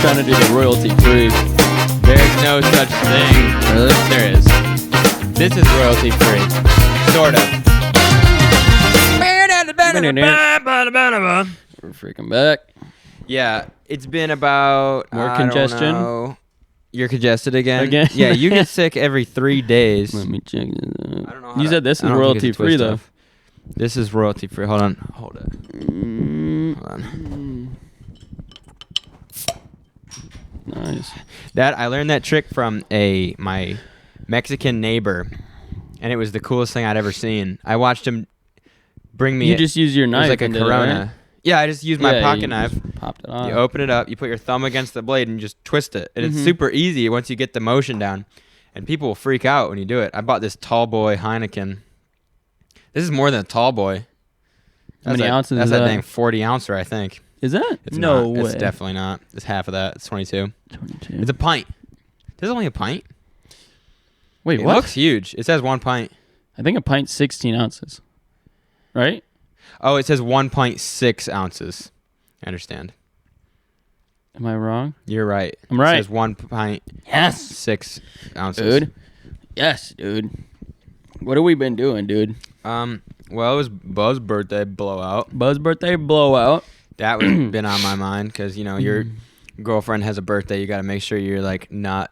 Trying to do the royalty free. There's no such thing. Really? There is. This is royalty free. Sort of. We're freaking back. Yeah, it's been about... More I don't congestion? know. You're congested again? Again? Yeah, you get sick every 3 days. Let me check this out. I don't know how You said this I is don't think royalty it's a free twist though. off. This is royalty free. Hold on. Hold it. Hold on. Nice. That I learned that trick from my Mexican neighbor, and it was the coolest thing I'd ever seen. I watched him bring me. You just use your it was knife. like a and did it, Corona. right? Yeah, I just used my Yeah, pocket you knife. just popped it on. You open it up, you put your thumb against the blade, and you just twist it. And it's super easy once you get the motion down. And people will freak out when you do it. I bought this tall boy Heineken. This is more than a tall boy. How many ounces That's is that that? dang 40 ouncer, I think. Is that? It's no not. way. It's definitely not. It's half of that. It's 22. 22. It's a pint. This is only a pint. Wait, It what? looks huge. It says 1 pint. I think a pint's 16 ounces. Right? Oh, it says 1.6 ounces. I understand. Am I wrong? You're right. I'm right. It says 1 pint, Yes. 6 ounces. Dude. Yes, dude. What have we been doing, dude? Well, it was Buzz's birthday blowout. Buzz birthday blowout. That was been on my mind because, you know, your girlfriend has a birthday. You got to make sure you're, like, not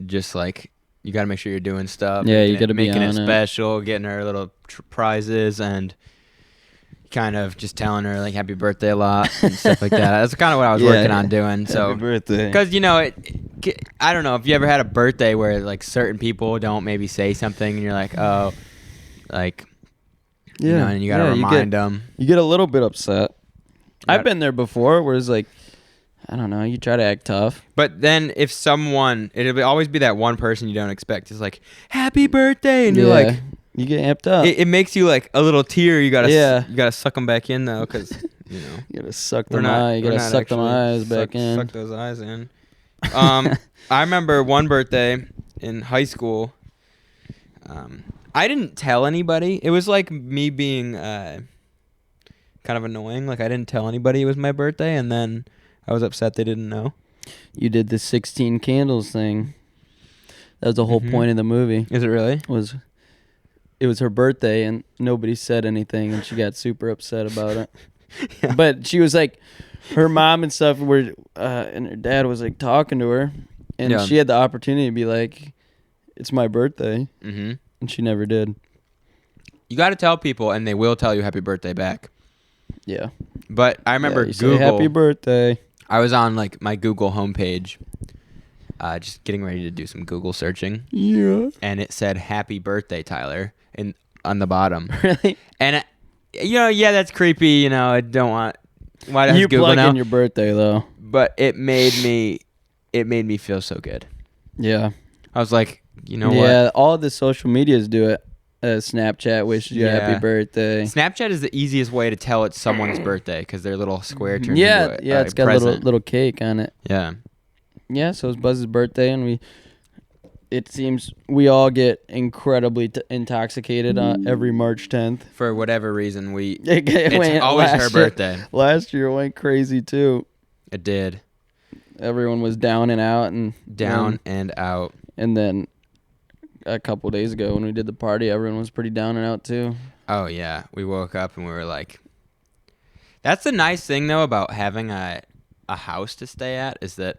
just, like, you got to make sure you're doing stuff. Yeah, you got gotta to be making it on it. special, getting her little prizes, and kind of just telling her, like, happy birthday a lot and stuff like that. That's kind of what I was working on doing. So, birthday. because, you know, I don't know if you ever had a birthday where, like, certain people don't maybe say something and you're like, oh, like, you know, and you got to remind them. You get a little bit upset. Yeah. I've been there before where it's like, I don't know, you try to act tough. But then if someone, always be that one person you don't expect. It's like, happy birthday. And you're like, you get amped up. it makes you like a little tear. You got to Yeah. you got to suck them back in though. Cause you know, you gotta suck we're them not, you we're gotta not suck them actually- eyes back in. Suck those eyes in. I remember one birthday in high school. I didn't tell anybody. It was like me being kind of annoying. Like I didn't tell anybody it was my birthday, and then I was upset they didn't know. You did the 16 candles thing. That was the whole point of the movie. Is it really? It was her birthday and nobody said anything and she got super upset about it. Yeah. But she was like, her mom and stuff were, and her dad was like talking to her, and Yeah. she had the opportunity to be like, "It's my birthday," Mm-hmm. and she never did. You got to tell people, and they will tell you happy birthday back. Yeah. But I remember Yeah, you say, Google. happy birthday. I was on like my Google homepage, just getting ready to do some Google searching, Yeah. and it said "Happy Birthday, Tyler" on the bottom. Really? And you know, yeah, that's creepy. You know, I don't want. Why do I You have Google plug now? in your birthday though. But it made me feel so good. Yeah. I was like, you know Yeah. All the social medias do it. Snapchat wishes you a Yeah. happy birthday. what? Snapchat is the easiest way to tell it's someone's birthday because their little square turns Yeah. into Yeah. a It's got a present. little cake on it. Yeah. Yeah, so it's Buzz's birthday, and it seems we all get incredibly intoxicated every March 10th. For whatever reason, It it's went always her last year- birthday. Last year went crazy too. It did. Everyone was down and out, and Down and out. And then a couple days ago when we did the party, everyone was pretty down and out too. Oh yeah, we woke up and we were like, that's the nice thing though about having a house to stay at is that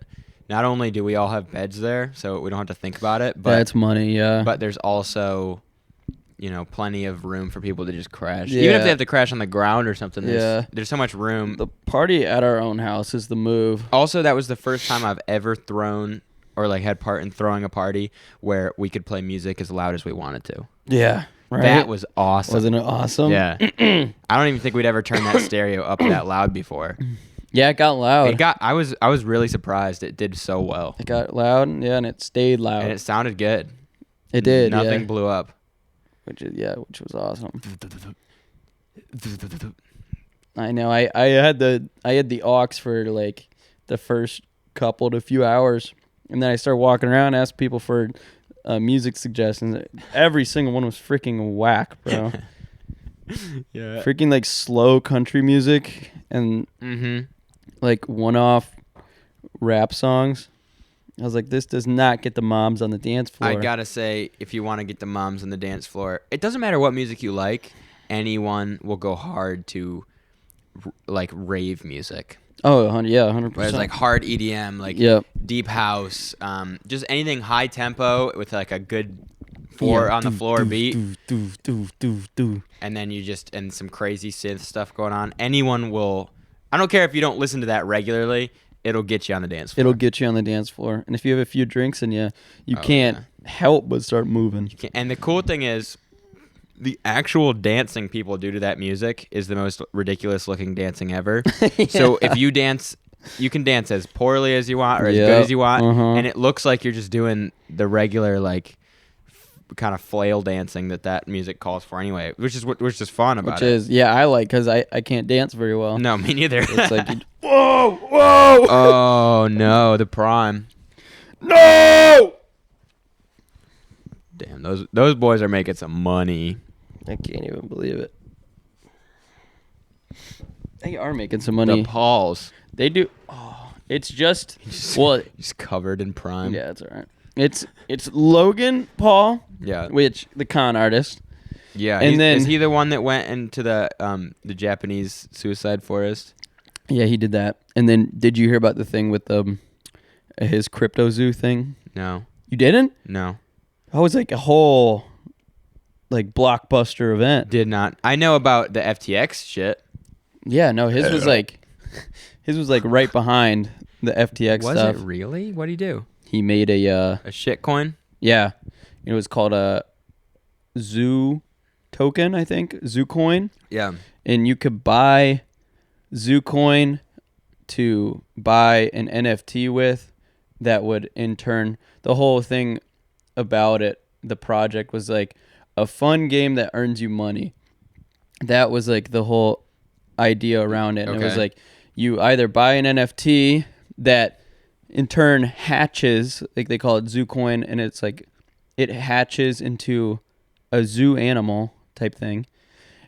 not only do we all have beds there, so we don't have to think about it, but That's money, yeah. but there's also, you know, plenty of room for people to just crash. Yeah. Even if they have to crash on the ground or something, Yeah. there's so much room. The party at our own house is the move. Also, that was the first time I've ever thrown or like had part in throwing a party where we could play music as loud as we wanted to. Yeah, right. That was awesome. Wasn't it awesome? Yeah. I don't even think we'd ever turned that stereo up that loud before. Yeah, it got loud. I was really surprised it did so well. It got loud, yeah, and it stayed loud. And it sounded good. It did, Nothing yeah. blew up. Which was awesome. I know. I had the aux for like the first couple to few hours, and then I started walking around, asked people for music suggestions. Every single one was freaking whack, bro. Yeah. Freaking like slow country music and Mm-hmm. like one-off rap songs. I was like, this does not get the moms on the dance floor. I gotta say, if you want to get the moms on the dance floor, it doesn't matter what music you like. Anyone will go hard to like rave music. Oh, 100%. Whereas like hard EDM, like Yep. deep house, just anything high tempo with like a good four on the floor beat, and then and some crazy synth stuff going on. Anyone will. I don't care if you don't listen to that regularly. It'll get you on the dance floor. It'll get you on the dance floor, and if you have a few drinks in you, you can't help but start moving. And the cool thing is, the actual dancing people do to that music is the most ridiculous looking dancing ever. So if you dance, you can dance as poorly as you want or as good as you want, and it looks like you're just doing the regular like kind of flail dancing that music calls for anyway, which is fun about it. I like because I can't dance very well. No, me neither. It's like whoa. Oh no, the prime. No. Damn, those boys are making some money. I can't even believe it. They are making some money. The Pauls. They do. Oh, it's just he's covered in prime. Yeah, it's all right. It's Logan Paul. Yeah. Which the con artist. Yeah. And then is he the one that went into the Japanese suicide forest? Yeah, he did that. And then did you hear about the thing with his crypto zoo thing? No. You didn't? No. That was like a whole like blockbuster event. Did not. I know about the FTX shit. Yeah, no, his was like right behind the FTX stuff. Was it really? What did he do? He made a shit coin? Yeah. It was called a Zoo token, I think. Zoo coin. Yeah. And you could buy Zoo coin to buy an NFT with that would in turn, the whole thing about it, the project was like a fun game that earns you money. That was like the whole idea around it. And it was like you either buy an NFT that in turn hatches, like they call it Zoo coin, and it's like it hatches into a zoo animal type thing.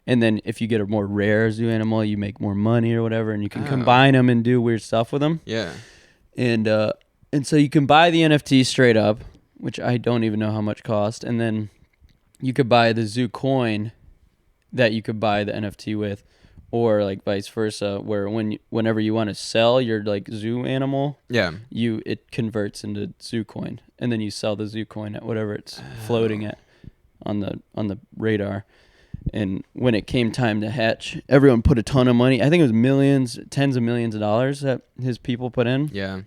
And then if you get a more rare zoo animal, you make more money or whatever, and you can combine them and do weird stuff with them. Yeah. And so you can buy the NFT straight up, which I don't even know how much cost, and then you could buy the zoo coin that you could buy the NFT with, or like vice versa, where whenever you want to sell your like zoo animal, it converts into zoo coin, and then you sell the zoo coin at whatever it's floating at on the radar. And when it came time to hatch, everyone put a ton of money. I think it was millions, tens of millions of dollars that his people put in. Yeah.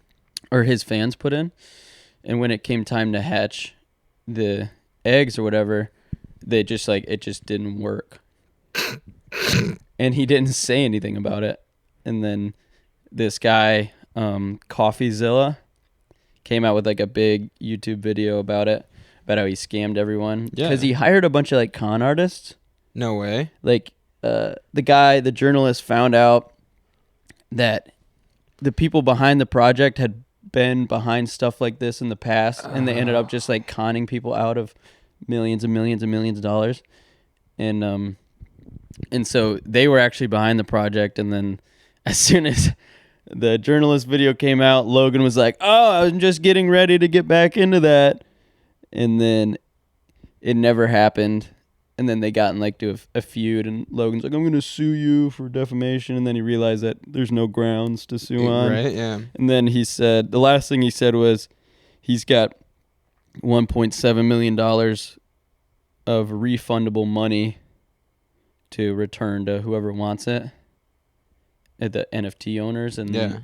Or his fans put in. And when it came time to hatch the eggs or whatever, it just didn't work. And he didn't say anything about it. And then this guy, CoffeeZilla, came out with like a big YouTube video about it, about how he scammed everyone. Yeah. Because he hired a bunch of like con artists. No way. Like the journalist found out that the people behind the project had been behind stuff like this in the past, and they ended up just like conning people out of millions and millions and millions of dollars. And so they were actually behind the project. And then as soon as the journalist video came out, Logan was like, "Oh, I'm just getting ready to get back into that." And then it never happened. And then they got in like to a feud, and Logan's like, "I'm going to sue you for defamation." And then he realized that there's no grounds to sue on. Right, yeah. And then he said, the last thing he said was he's got $1.7 million of refundable money to return to whoever wants it, at the NFT owners. And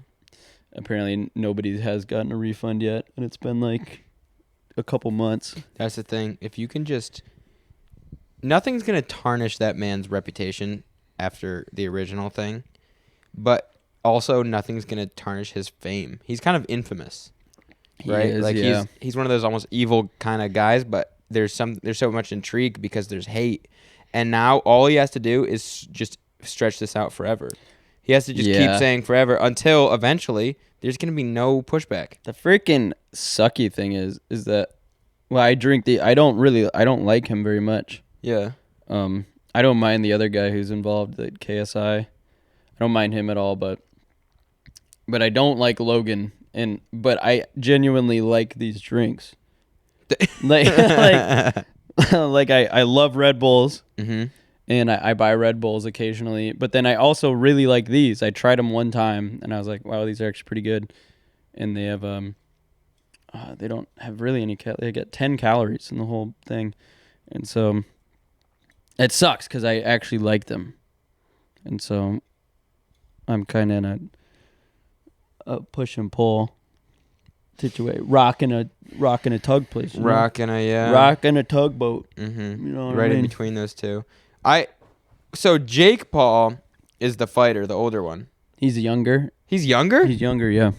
apparently nobody has gotten a refund yet. And it's been like a couple months. That's the thing. If you can just... Nothing's going to tarnish that man's reputation after the original thing, but also nothing's going to tarnish his fame. He's kind of infamous, right? He's one of those almost evil kind of guys, but there's so much intrigue because there's hate. And now all he has to do is just stretch this out forever. He has to just keep saying forever until eventually there's going to be no pushback. The freaking sucky thing is that, well, I don't like him very much. Yeah. I don't mind the other guy who's involved at KSI. I don't mind him at all, but I don't like Logan but I genuinely like these drinks. like I love Red Bulls. Mm-hmm. And I buy Red Bulls occasionally, but then I also really like these. I tried them one time, and I was like, "Wow, these are actually pretty good." And they have they don't have really any they get 10 calories in the whole thing, and so it sucks because I actually like them, and so I'm kind of in a push and pull situation, rocking a tug place, Rocking rocking a tugboat. Mm-hmm. You know what right I mean? in between those two. So Jake Paul is the fighter, the older one. He's younger. He's younger? He's younger, yeah.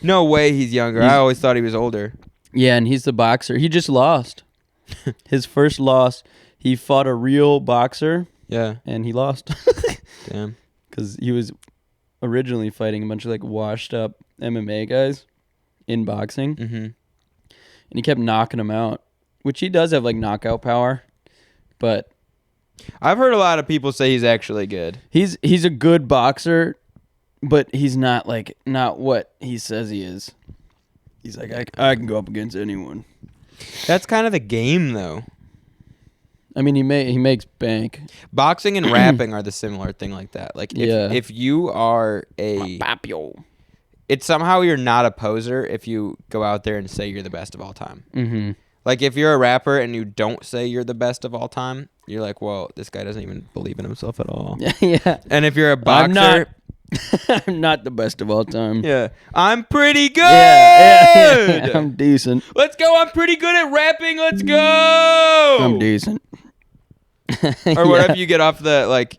No way he's younger. I always thought he was older. Yeah, and he's the boxer. He just lost. His first loss, he fought a real boxer, Yeah. and he lost. Damn. Because he was originally fighting a bunch of like washed up MMA guys in boxing, Mm-hmm. and he kept knocking them out, which he does have like knockout power, but I've heard a lot of people say he's actually good. he's a good boxer, but he's not what he says he is. He's like, I can go up against anyone. That's kind of the game, though. I mean, he makes bank. Boxing and rapping are the similar thing like that. Like, if you are it's somehow you're not a poser if you go out there and say you're the best of all time. Mm-hmm. Like, if you're a rapper and you don't say you're the best of all time, you're like, well, this guy doesn't even believe in himself at all. Yeah. And if you're a boxer... I'm not the best of all time. Yeah. I'm pretty good! Yeah, I'm decent. Let's go! I'm pretty good at rapping! Let's go! I'm decent. Or what if you get off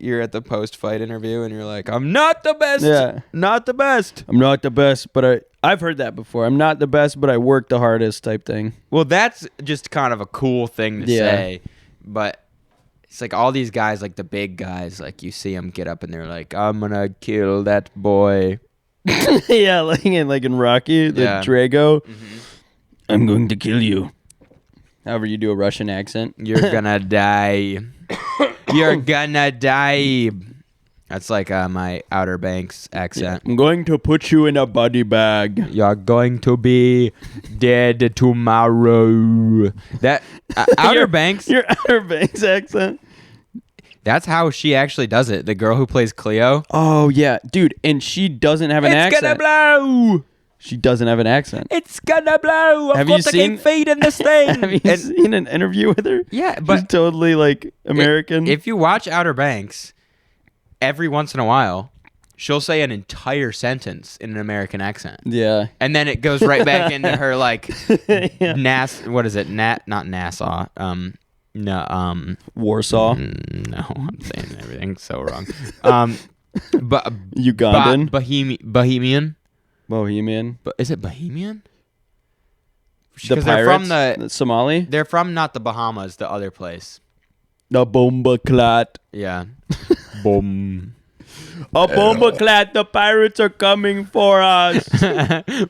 you're at the post-fight interview and you're like, I'm not the best! Yeah. Not the best! I'm not the best, but I've heard that before. I'm not the best, but I work the hardest type thing. Well, that's just kind of a cool thing to say. But it's like all these guys, like the big guys, like you see them get up and they're like, I'm gonna kill that boy. Yeah, like in Rocky, the Drago. Mm-hmm. I'm going to kill you. However you do a Russian accent. You're gonna die. You're gonna die. That's like my Outer Banks accent. I'm going to put you in a body bag. You're going to be dead tomorrow. That Outer Banks. Your Outer Banks accent. That's how she actually does it. The girl who plays Cleo. Oh yeah, dude, and she doesn't have an accent. It's gonna blow. She doesn't have an accent. It's gonna blow. Have you seen feet in this thing? Have you seen an interview with her? Yeah, but she's totally like American. If you watch Outer Banks, every once in a while, she'll say an entire sentence in an American accent. Yeah. And then it goes right back into her like Yeah. what is it? Not Nassau. Warsaw. No, I'm saying everything so wrong. But Ugandan. Bohemian. Bohemian. But is it Bohemian? The Because pirates. they're from Somali. They're from not the Bahamas, the other place. The bomba clat. Yeah. Boom. A bomba clat. The pirates are coming for us.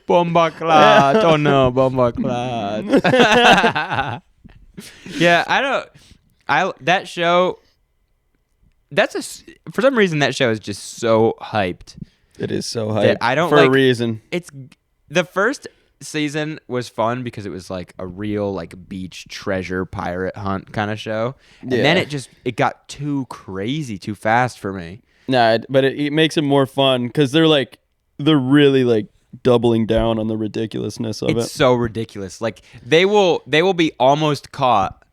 Bomba clat. Oh no, bomba clat. Yeah, that show. For some reason that show is just so hyped. It is so hyped. I don't for like, a reason. It's the first season was fun because it was like a real like beach treasure pirate hunt kind of show. And then it got too crazy too fast for me. Nah, but it makes it more fun because they're really like doubling down on the ridiculousness of it. It's so ridiculous. Like they will be almost caught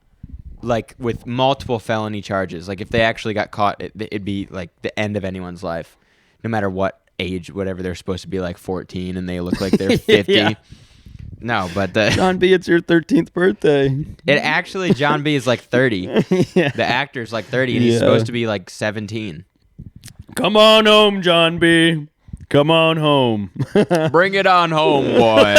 like with multiple felony charges. Like if they actually got caught, it'd be like the end of anyone's life, no matter what age, whatever they're supposed to be, like 14, and they look like they're 50. Yeah. No, but John B, it's your 13th birthday. It actually, John B is like 30. Yeah. The actor's like 30, and he's supposed to be like 17. Come on home, John B. Come on home. Bring it on home, boy.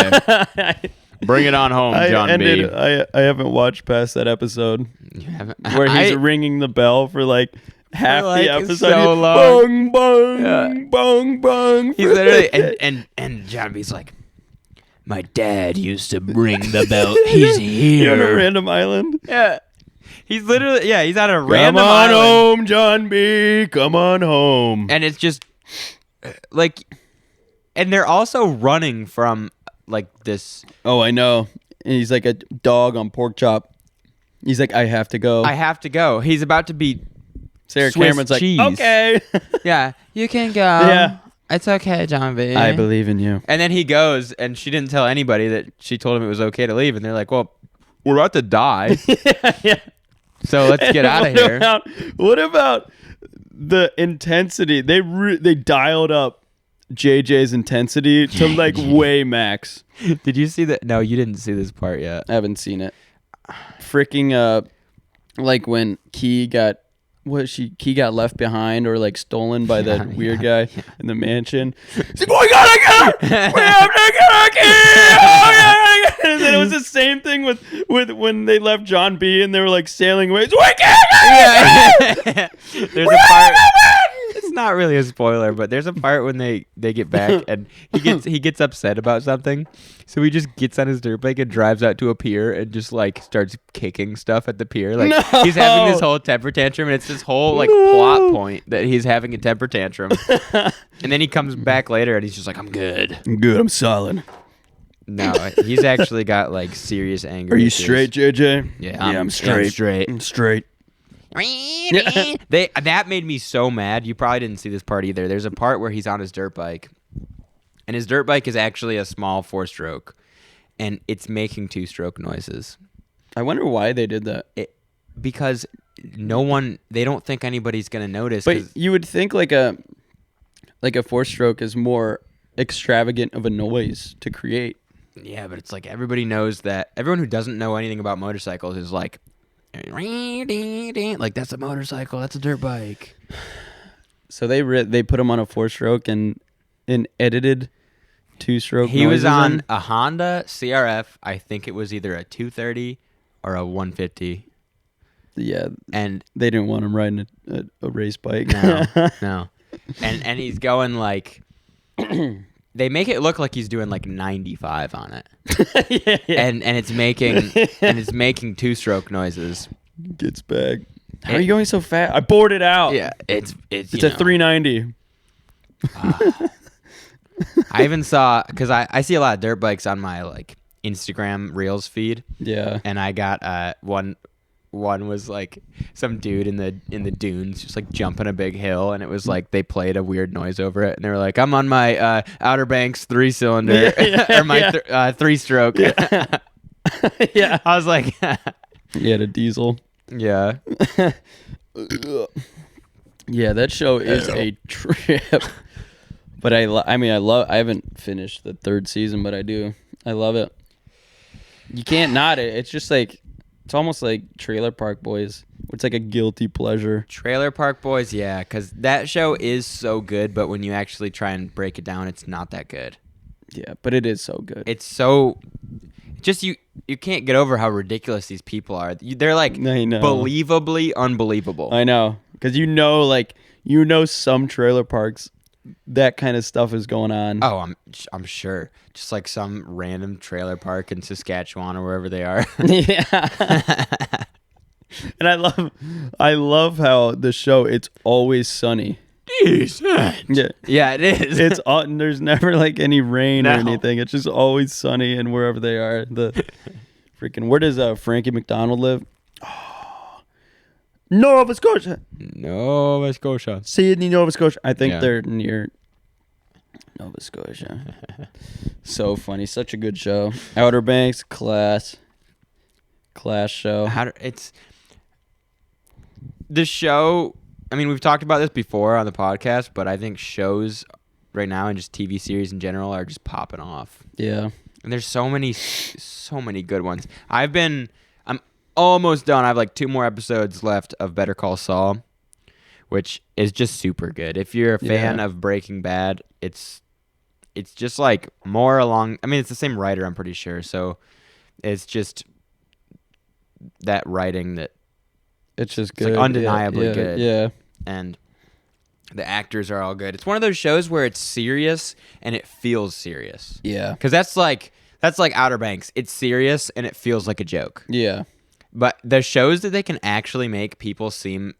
Bring it on home, John B. I haven't watched past that episode You haven't, where he's ringing the bell for like half like the episode. so long. Bong, bong, Yeah. bong, bong. He's literally, and John B's like, my dad used to ring the bell. He's You're on a here. random island. Yeah. He's literally, he's on a Come random on island. home, John B. Come on home. And it's just, like, And they're also running from like this. Oh, I know. And he's like a dog on pork chop. He's like, I have to go. I have to go. He's about to be Sarah Swiss Cameron's cheese. like, okay. Yeah, you can go. Yeah. It's okay, John B. I believe in you. And then he goes, and she didn't tell anybody that she told him it was okay to leave. And they're like, well, we're about to die. Yeah. So let's get out of here. What about the intensity? They dialed up JJ's intensity to like way max. Did you see that? No, you didn't see this part yet. I haven't seen it. Freaking like when Key got left behind or like stolen by that weird guy in the mansion. He's like, we gotta get her! We have to get her, Key! Oh, yeah. And then it was the same thing with when they left John B and they were like sailing away. We can't get her! Yeah. There's a part. It's not really a spoiler, but there's a part when they get back and he gets upset about something, so he just gets on his dirt bike and drives out to a pier and just like starts kicking stuff at the pier. Like he's having this whole temper tantrum, and it's this whole like plot point that he's having a temper tantrum. And then he comes back later and he's just like, I'm good. I'm good. I'm solid. No, he's actually got like serious anger. Are you issues. straight, JJ? Yeah, I'm straight. I'm straight. I'm straight. That made me so mad. You probably didn't see this part either. There's a part where he's on his dirt bike, and his dirt bike is actually a small 4-stroke, and it's making 2-stroke noises. I wonder why they did that. Because they don't think anybody's gonna notice. But you would think like a 4-stroke is more extravagant of a noise to create. Yeah, but it's like everybody knows that. Everyone who doesn't know anything about motorcycles is like that's a motorcycle, that's a dirt bike. So they put him on a 4-stroke and edited 2-stroke. He was on a Honda CRF. I think it was either a 230 or a 150. Yeah, and they didn't want him riding a race bike. No. And he's going like. They make it look like he's doing like 95 on it. Yeah. And it's making 2-stroke noises. Gets back. How are you going so fast? I bored it out. Yeah, it's a 390. I even saw, because I see a lot of dirt bikes on my like Instagram Reels feed. Yeah. And I got one was like some dude in the dunes just like jumping a big hill, and it was like they played a weird noise over it, and they were like, I'm on my Outer Banks 3-cylinder or my 3-stroke. Yeah. Yeah. I was like, he had a diesel. Yeah. Yeah, that show is a trip. But I haven't finished the 3rd season, but I do. I love it. You can't not it. It's just like, it's almost like Trailer Park Boys. It's like a guilty pleasure. Trailer Park Boys, yeah, because that show is so good, but when you actually try and break it down, it's not that good. Yeah, but it is so good. It's so... Just you can't get over how ridiculous these people are. They're like believably unbelievable. I know. Because some trailer parks, that kind of stuff is going on. Oh, I'm sure. Just like some random trailer park in Saskatchewan or wherever they are. Yeah. And I love how the show, It's Always Sunny. Decent. Yeah, it is. It's there's never like any rain or anything. It's just always sunny, and wherever they are, the freaking, where does Frankie McDonald live? Oh, Nova Scotia. Sydney, Nova Scotia. I think they're near Nova Scotia. So funny, such a good show. Outer Banks, class show. It's the show. I mean, we've talked about this before on the podcast, but I think shows right now and just TV series in general are just popping off. Yeah. And there's so many good ones. I'm almost done. I have like 2 more episodes left of Better Call Saul, which is just super good. If you're a fan of Breaking Bad, it's just like more along. I mean, it's the same writer, I'm pretty sure. So it's just that writing that. It's just good. Like undeniably good. Yeah. And the actors are all good. It's one of those shows where it's serious and it feels serious. Yeah. Because that's like Outer Banks. It's serious and it feels like a joke. Yeah. But the shows that they can actually make people seem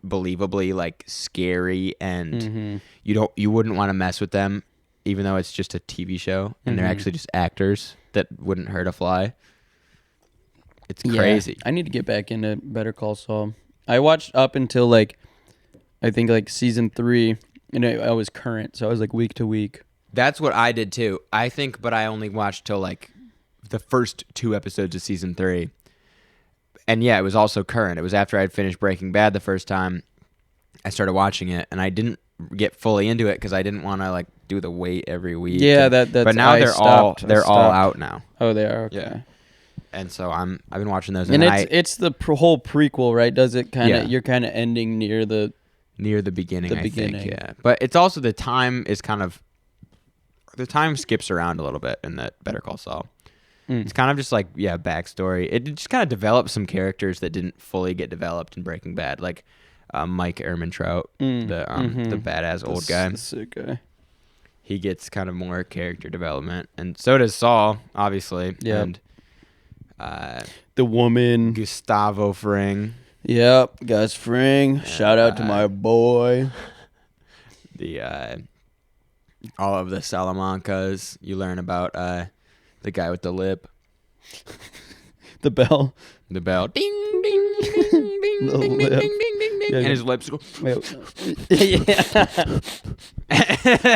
believably like scary and you wouldn't want to mess with them. even though it's just a TV show and they're Mhm. actually just actors that wouldn't hurt a fly. It's Yeah, crazy. I need to get back into Better Call Saul. I watched up until like I think like season 3, and I was current, so I was like week to week. That's what I did too. I think, but I only watched till like the first 2 episodes of season 3. And yeah, it was also current. It was after I'd finished Breaking Bad the first time. I started watching it, and I didn't get fully into it because I didn't want to like do the wait every week. Yeah, and, that's. But now I they're stopped. all out now, Oh, they are. Okay. Yeah. and so I've been watching those. And then it's the whole prequel, right? Does it kind of Yeah. you're kind of ending near the near the beginning. The I beginning. think, yeah. But it's also the time skips around a little bit in that Better Call Saul. It's kind of just like backstory. It just kind of develops some characters that didn't fully get developed in Breaking Bad, like Mike Ehrmantraut, the badass old guy. The sick guy. He gets kind of more character development, and so does Saul, obviously. Yep. And The woman. Gustavo Fring, Yep, Gus Fring. Shout out to my boy. the all of the Salamancas. You learn about the guy with the lip, The bell. the bell, ding ding ding ding ding The ding ding lip. ding ding ding, Yeah, and yeah. his lips go. Wait. Yeah.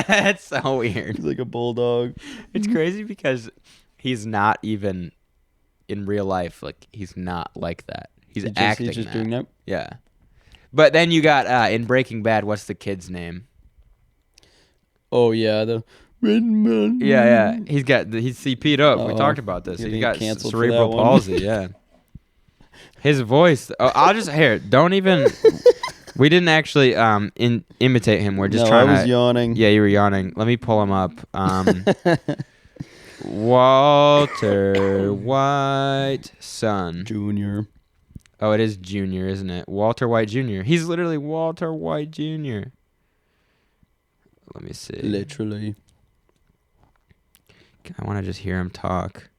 That's so weird. He's like a bulldog. It's crazy because he's not even in real life. Like he's not like that. He's acting. He's just that. doing that. Yeah. But then you got in Breaking Bad. What's the kid's name? Oh yeah, the red man. Yeah. He's CP'd up. We Uh-oh. talked about this. You're He's gonna got get canceled for cerebral that one. palsy. Yeah. His voice. Oh, I'll just don't even. We didn't actually imitate him. We're just No, trying I was to. yawning. Yeah, you were yawning. Let me pull him up. Walter White son. Junior. Oh, it is Junior, isn't it? Walter White Jr. He's literally Walter White Jr. Let me see. Literally. I want to just hear him talk.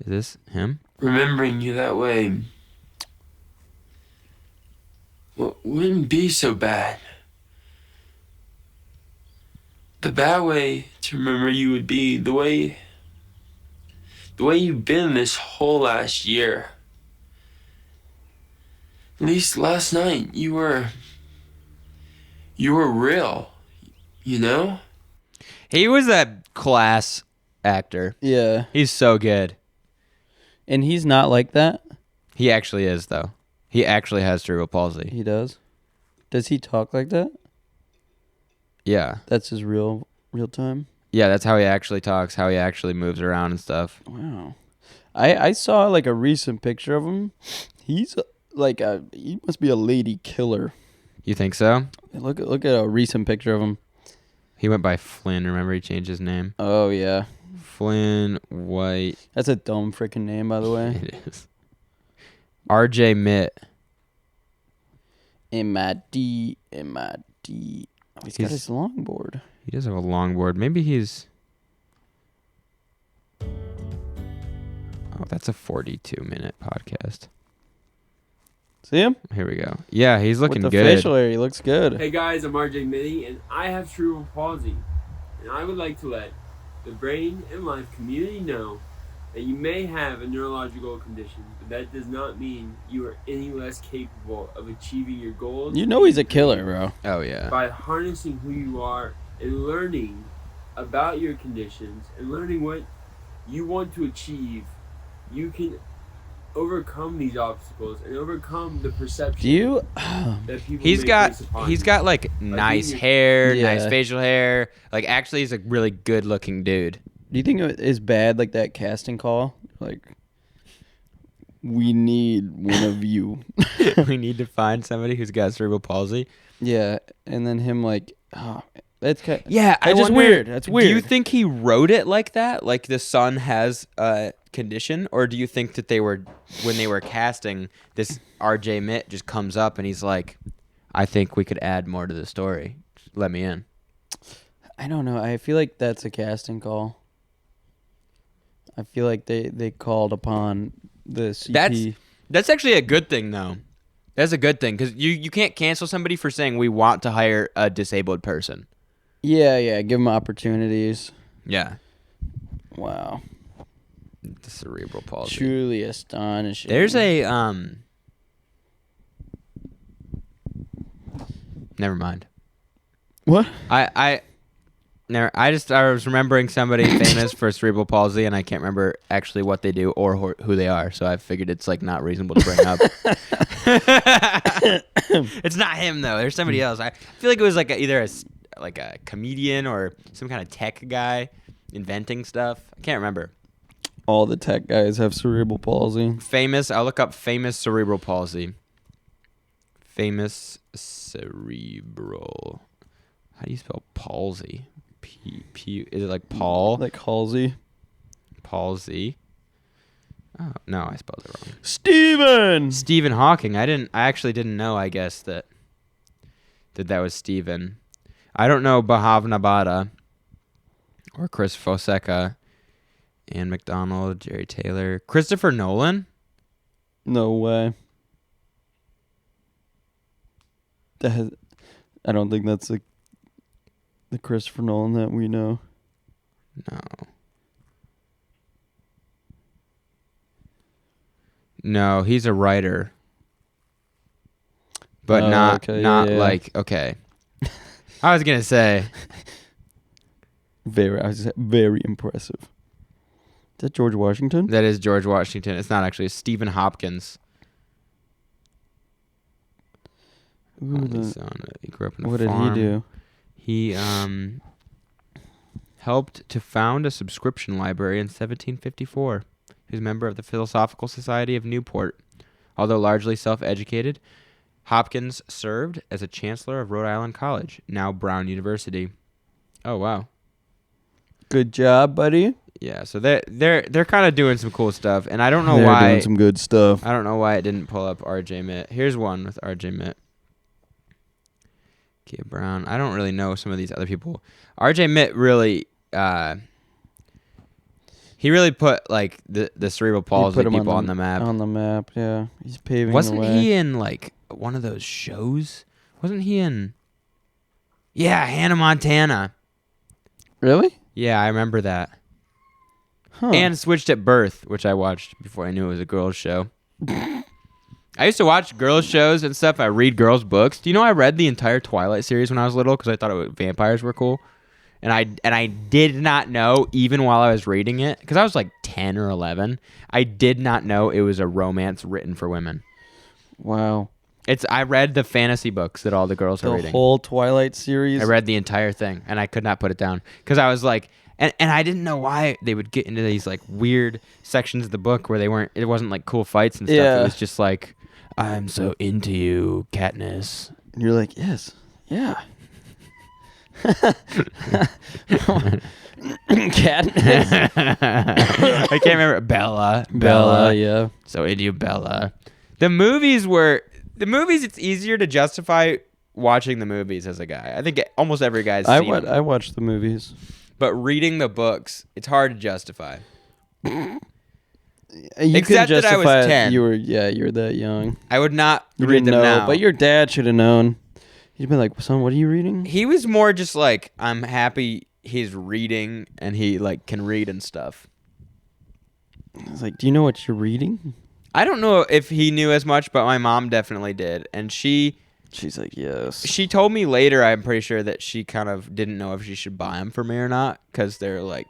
Is this him? Remembering you that way wouldn't be so bad. The bad way to remember you would be the way you've been this whole last year. At least last night you were real, you know? He was a class actor. Yeah, He's so good. and he's not like that. He actually is, though. He actually has cerebral palsy. He does. Does he talk like that? Yeah. That's his real time. Yeah, that's how he actually talks, how he actually moves around and stuff. Wow. I saw like a recent picture of him. He's he must be a lady killer. You think so? Look at a recent picture of him. He went by Flynn. Remember, he changed his name? Oh yeah. Flynn White. That's a dumb freaking name, by the way. It is. RJ Mitt. M-I-D. Oh, he's got his longboard. He does have a longboard. Maybe he's... Oh, that's a 42-minute podcast. See him? Here we go. Yeah, he's looking With the good. facial hair, he looks good. Hey guys, I'm RJ Mitty, and I have cerebral palsy. And I would like to let the Brain and Life community know that you may have a neurological condition, but that does not mean you are any less capable of achieving your goals. You know he's a killer, bro. Oh, yeah. By harnessing who you are and learning about your conditions and learning what you want to achieve, you can overcome these obstacles and overcome the perception Do you? that people He's may got place upon he's you. got like nice being- hair, Yeah. nice facial hair. Like actually he's a really good looking dude. Do you think it is bad, like that casting call? Like, we need one of you. We need to find somebody who's got cerebral palsy. Yeah, and then him like, oh, that's kind. Yeah, That's just weird. That's Do you weird. think he wrote it like that? Like the son has a condition? Or do you think that when they were casting, this RJ Mitt just comes up and he's like, I think we could add more to the story. Just let me in. I don't know. I feel like that's a casting call. I feel like they called upon the CP. That's actually a good thing, though. That's a good thing because you can't cancel somebody for saying we want to hire a disabled person. Yeah. Give them opportunities. Yeah, Wow. the cerebral palsy. Truly astonishing. There's a Never mind. What? I was remembering somebody famous for cerebral palsy, and I can't remember actually what they do or who they are. So I figured it's like not reasonable to bring up. It's not him though. There's somebody else. I feel like it was like either a comedian or some kind of tech guy inventing stuff. I can't remember. All the tech guys have cerebral palsy. Famous. I'll look up famous cerebral palsy. Famous cerebral. How do you spell palsy? Is it like Paul? Like Halsey. Palsy. Oh no, I spelled it wrong. Stephen Hawking. I actually didn't know. I guess that was Stephen. I don't know Bhavna Bhatta or Chris Fonseca, Ann McDonald, Jerry Taylor, Christopher Nolan. No way. I don't think that's the Christopher Nolan that we know. No. No, he's a writer. But Oh, not okay, yeah. like okay. I was gonna say Very impressive. Is that George Washington? that is George Washington. It's not actually. It's Stephen Hopkins. Only son. He grew up in a What did farm. he do? He helped to found a subscription library in 1754. He was a member of the Philosophical Society of Newport. Although largely self-educated, Hopkins served as a chancellor of Rhode Island College, now Brown University. Oh wow. Good job, buddy. Yeah, so they're kind of doing some cool stuff, and I don't know They're why. doing some good stuff. I don't know why it didn't pull up R.J. Mitt. Here's one with R.J. Mitt. Kia Brown. I don't really know some of these other people. R.J. Mitt really, he really put like the cerebral palsy people on the map. On the map, yeah. He's paving Wasn't the way. he in like one of those shows? Wasn't he in? Yeah, Hannah Montana. Really? Yeah, I remember that. Huh. And Switched at Birth, which I watched before I knew it was a girls' show. I used to watch girls' shows and stuff. I read girls' books. Do you know I read the entire Twilight series when I was little because I thought vampires were cool, and I did not know even while I was reading it because I was like 10 or 11. I did not know it was a romance written for women. Wow. I read the fantasy books that all the girls are The reading. whole Twilight series. I read the entire thing and I could not put it down because I was like. And I didn't know why they would get into these like weird sections of the book where it wasn't like cool fights and stuff. Yeah. It was just like, I'm so into you, Katniss. And you're like, yes. Yeah. Katniss. I can't remember. Bella, yeah. So into you, Bella. The movies, it's easier to justify watching the movies as a guy. I think almost every guy's seen them. I watched the movies. But reading the books, it's hard to justify. You Except can that I was justify it. 10. You were that young. I would not You read didn't them know, now. but your dad should have known. He'd been like, son, what are you reading? He was more just like, I'm happy he's reading and he like can read and stuff. I was like, do you know what you're reading? I don't know if he knew as much, but my mom definitely did. And she's like, yes. she told me later, I'm pretty sure that she kind of didn't know if she should buy them for me or not because they're like,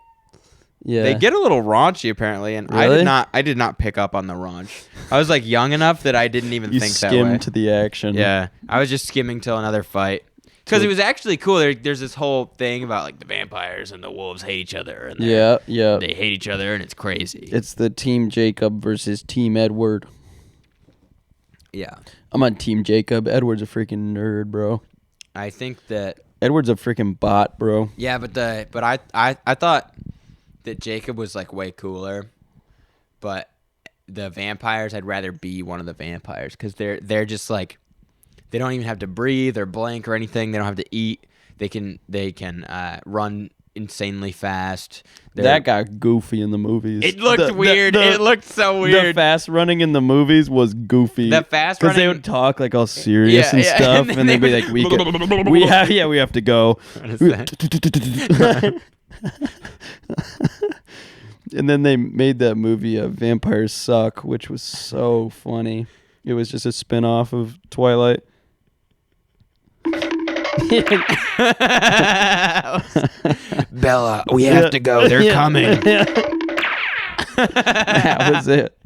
Yeah. they get a little raunchy apparently, and Really? I did not pick up on the raunch. I was like young enough that I didn't even You think that way. skimmed to the action. Yeah, I was just skimming till another fight because it was actually cool. There's this whole thing about like the vampires and the wolves hate each other, and Yeah. they hate each other, and it's crazy. It's the Team Jacob versus Team Edward. Yeah, I'm on Team Jacob. Edward's a freaking nerd, bro. I think that. Edward's a freaking bot, bro. Yeah, but I thought that Jacob was like way cooler, but the vampires, I'd rather be one of the vampires because they're just like, they don't even have to breathe or blink or anything. They don't have to eat. They can run insanely fast. That got goofy in the movies. It looked weird. It looked so weird. The fast running in the movies was goofy. The fast because they running- would talk like all serious and stuff, and they'd be like, "We have to go." What is that? And then they made that movie Vampires Suck, which was so funny. It was just a spin-off of Twilight. Bella, we have to go. They're coming. That was it.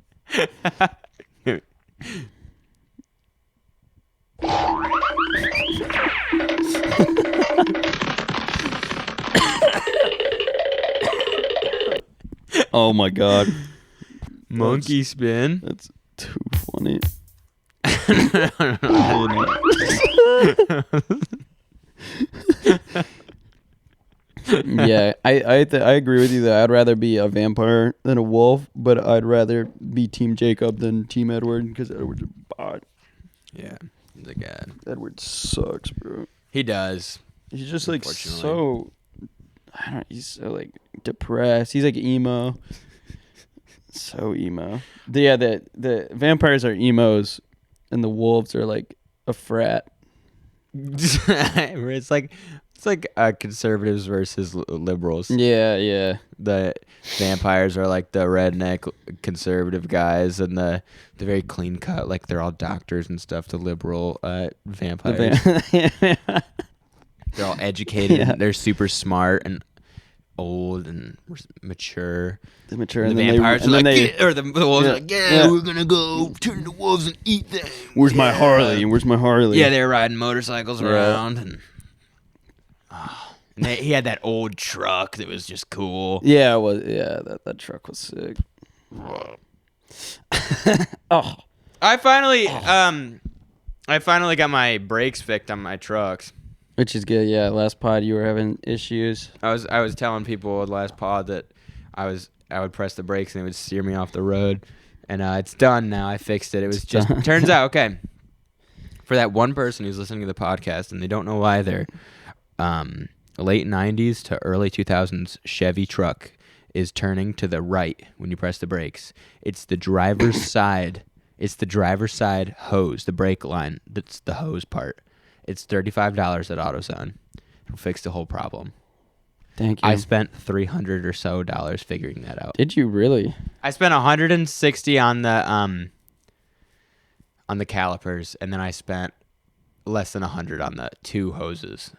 Oh my god. Monkey spin. That's too funny. Yeah, I agree with you that I'd rather be a vampire than a wolf, but I'd rather be Team Jacob than Team Edward because Edward's a bot. Yeah, he's a god. Edward sucks, bro. He does. He's just like Unfortunately. so. I don't. He's so like depressed. He's like emo. So emo. The vampires are emos, and the wolves are like a frat. It's like conservatives versus liberals. Yeah. The vampires are like the redneck conservative guys, and the very clean cut, like they're all doctors and stuff. The liberal vampires, they're all educated. Yeah. And they're super smart and old and mature. The mature And and the then vampires they, are and like, then they, "Get-" or the wolves are like, Yeah. we're gonna go turn into wolves and eat them. Where's my Yeah. Harley? Where's my Harley? Yeah, they were riding motorcycles Yeah. around, and he had that old truck that was just cool. Yeah, it was. Yeah, that truck was sick. Oh, I finally got my brakes fixed on my trucks. which is good. Yeah, last pod you were having issues. I was telling people the last pod that I would press the brakes and it would steer me off the road, and it's done now. I fixed it. It was just done. turns out okay. For that one person who's listening to the podcast and they don't know why their late 90s to early 2000s Chevy truck is turning to the right when you press the brakes. It's the driver's side. It's the driver's side hose, the brake line. That's the hose part. It's $35 at AutoZone. It'll fix the whole problem. Thank you. I spent $300 or so figuring that out. Did you really? I spent $160 on the calipers, and then I spent less than $100 on the two hoses.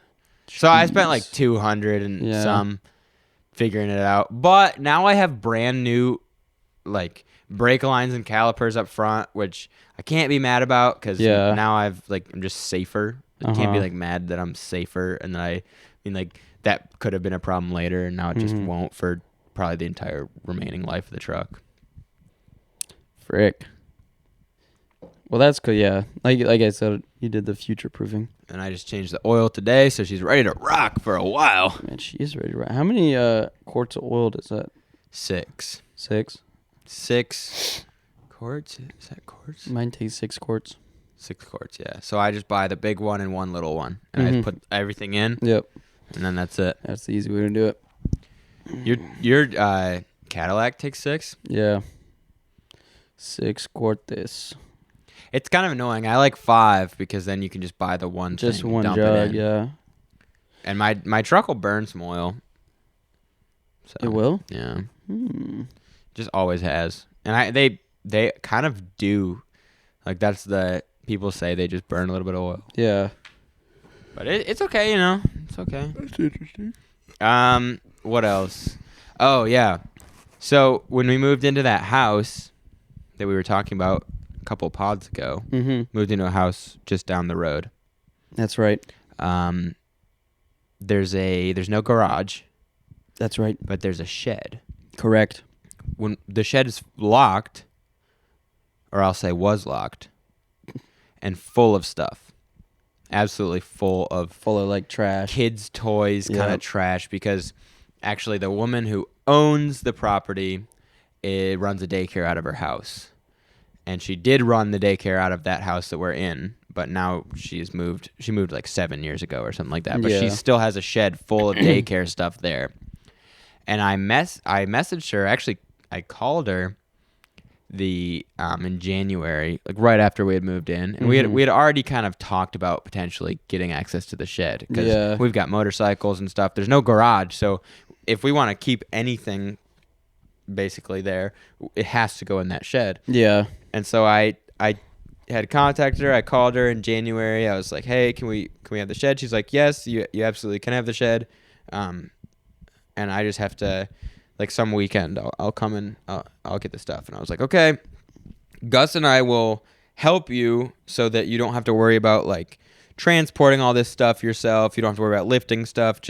So I spent like $200 and Yeah. some figuring it out. But now I have brand new like brake lines and calipers up front, which I can't be mad about because Yeah. now I'm just safer. I can't be Uh-huh. like mad that I'm safer, and then like that could have been a problem later, and now it just Mhm. won't for probably the entire remaining life of the truck. Frick. Well, that's good. Yeah, like I said, you did the future proofing. And I just changed the oil today, so she's ready to rock for a while. Man, she is ready to ride. How many quarts of oil is that? 6 quarts. Is that quarts? Mine takes 6 quarts. 6 quarts, yeah. So I just buy the big one and one little one, and I Mhm. just put everything in, Yep, and then that's it. that's the easy way to do it. Your Cadillac takes 6. Yeah, 6 quartes. It's kind of annoying. I like 5 because then you can just buy the one. Just thing and one dump it jug. in. Yeah, And my truck will burn some oil. So, it will. Yeah. Just Always has. And they kind of do, like that's the people say they just burn a little bit of oil, Yeah. but it's okay, it's okay. That's interesting. What else? Oh yeah, so when we moved into that house that we were talking about a couple pods ago, moved into a house just down the road. That's right. There's no garage, That's right. but there's a shed. Correct. When the shed is locked, or I'll say was locked, and full of stuff. Absolutely full of Full of like trash. kids' toys, kind Yep. of trash, because actually the woman who owns the property runs a daycare out of her house. And she did run the daycare out of that house that we're in, but now she moved like 7 years ago or something like that. But she Yeah. still has a shed full of daycare stuff there. And I messaged her. Actually, I called her in January, like right after we had moved in, and we had already kind of talked about potentially getting access to the shed because we've got motorcycles and stuff. There's no garage, so if we want to keep anything basically there, it has to go in that shed. Yeah. And so I had contacted her. I called her in January. I was like, "Hey, can we have the shed?" She's like, "Yes, you absolutely can have the shed." And I just have to, like, some weekend I'll come and I'll get the stuff. And I was like, "Okay, Gus and I will help you so that you don't have to worry about like transporting all this stuff yourself. You don't have to worry about lifting stuff.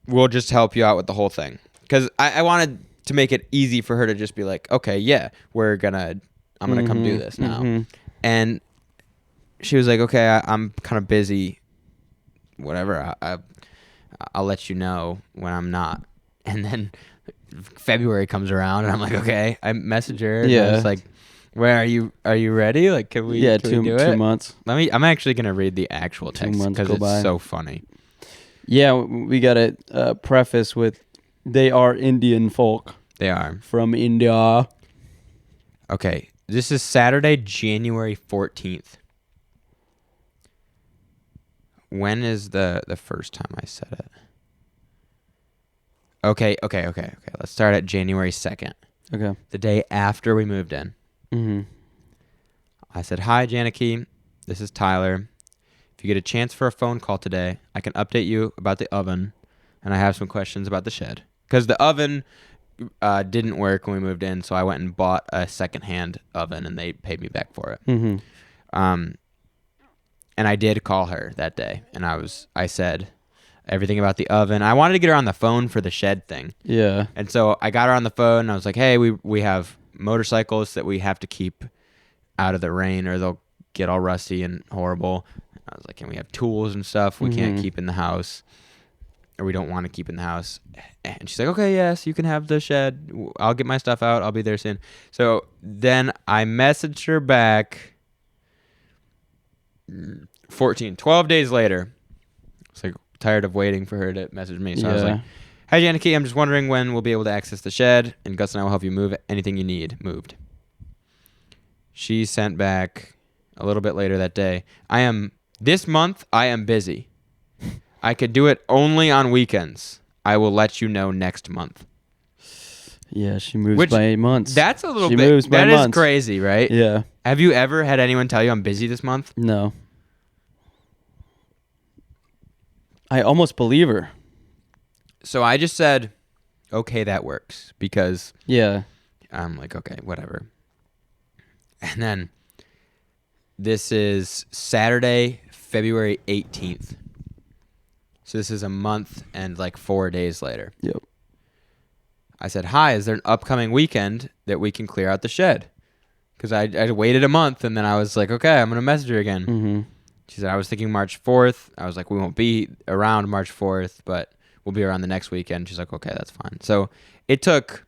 We'll just help you out with the whole thing." Because I wanted to make it easy for her to just be like, "Okay, yeah, I'm gonna come do this now." And she was like, "Okay, I'm kind of busy. Whatever. I'll let you know when I'm not." And then February comes around, and I'm like, "Okay." I message her. And I was like, "Where are you? Are you ready? Like, can we? Yeah, can we do it?" 2 months. I'm actually gonna read the actual text because it's so funny. Yeah, we got to preface with they are Indian folk. They are from India. Okay, this is Saturday, January 14th. When is the first time I said it? Okay. Let's start at January 2nd. Okay. The day after we moved in. Mm-hmm. I said, "Hi, Janaki. This is Tyler. If you get a chance for a phone call today, I can update you about the oven, and I have some questions about the shed." Because the oven didn't work when we moved in, so I went and bought a secondhand oven, and they paid me back for it. Mm-hmm. And I did call her that day, and I said everything about the oven. I wanted to get her on the phone for the shed thing. Yeah. And so I got her on the phone, and I was like, "Hey, we have motorcycles that we have to keep out of the rain or they'll get all rusty and horrible." I was like, "And we have tools and stuff we can't keep in the house, or we don't want to keep in the house." And she's like, "Okay, yes, you can have the shed. I'll get my stuff out. I'll be there soon." So then I messaged her back 12 days later. I was like tired of waiting for her to message me. So I was like, "Hi, Janaki, I'm just wondering when we'll be able to access the shed, and Gus and I will help you move anything you need moved." She sent back a little bit later that day, "This month I am busy. I could do it only on weekends. I will let you know next month." Yeah, she moves by months. That's a little she bit. Moves by that months. Is crazy, right? Yeah. Have you ever had anyone tell you I'm busy this month? No. I almost believe her. So I just said, "Okay, that works," because I'm like, okay, whatever. And then this is Saturday, February 18th. So this is a month and like 4 days later. Yep. I said, "Hi, is there an upcoming weekend that we can clear out the shed?" Because I waited a month, and then I was like, okay, I'm going to message her again. Mm-hmm. She said, "I was thinking March 4th. I was like, we won't be around March 4th, but we'll be around the next weekend." She's like, "Okay, that's fine." So it took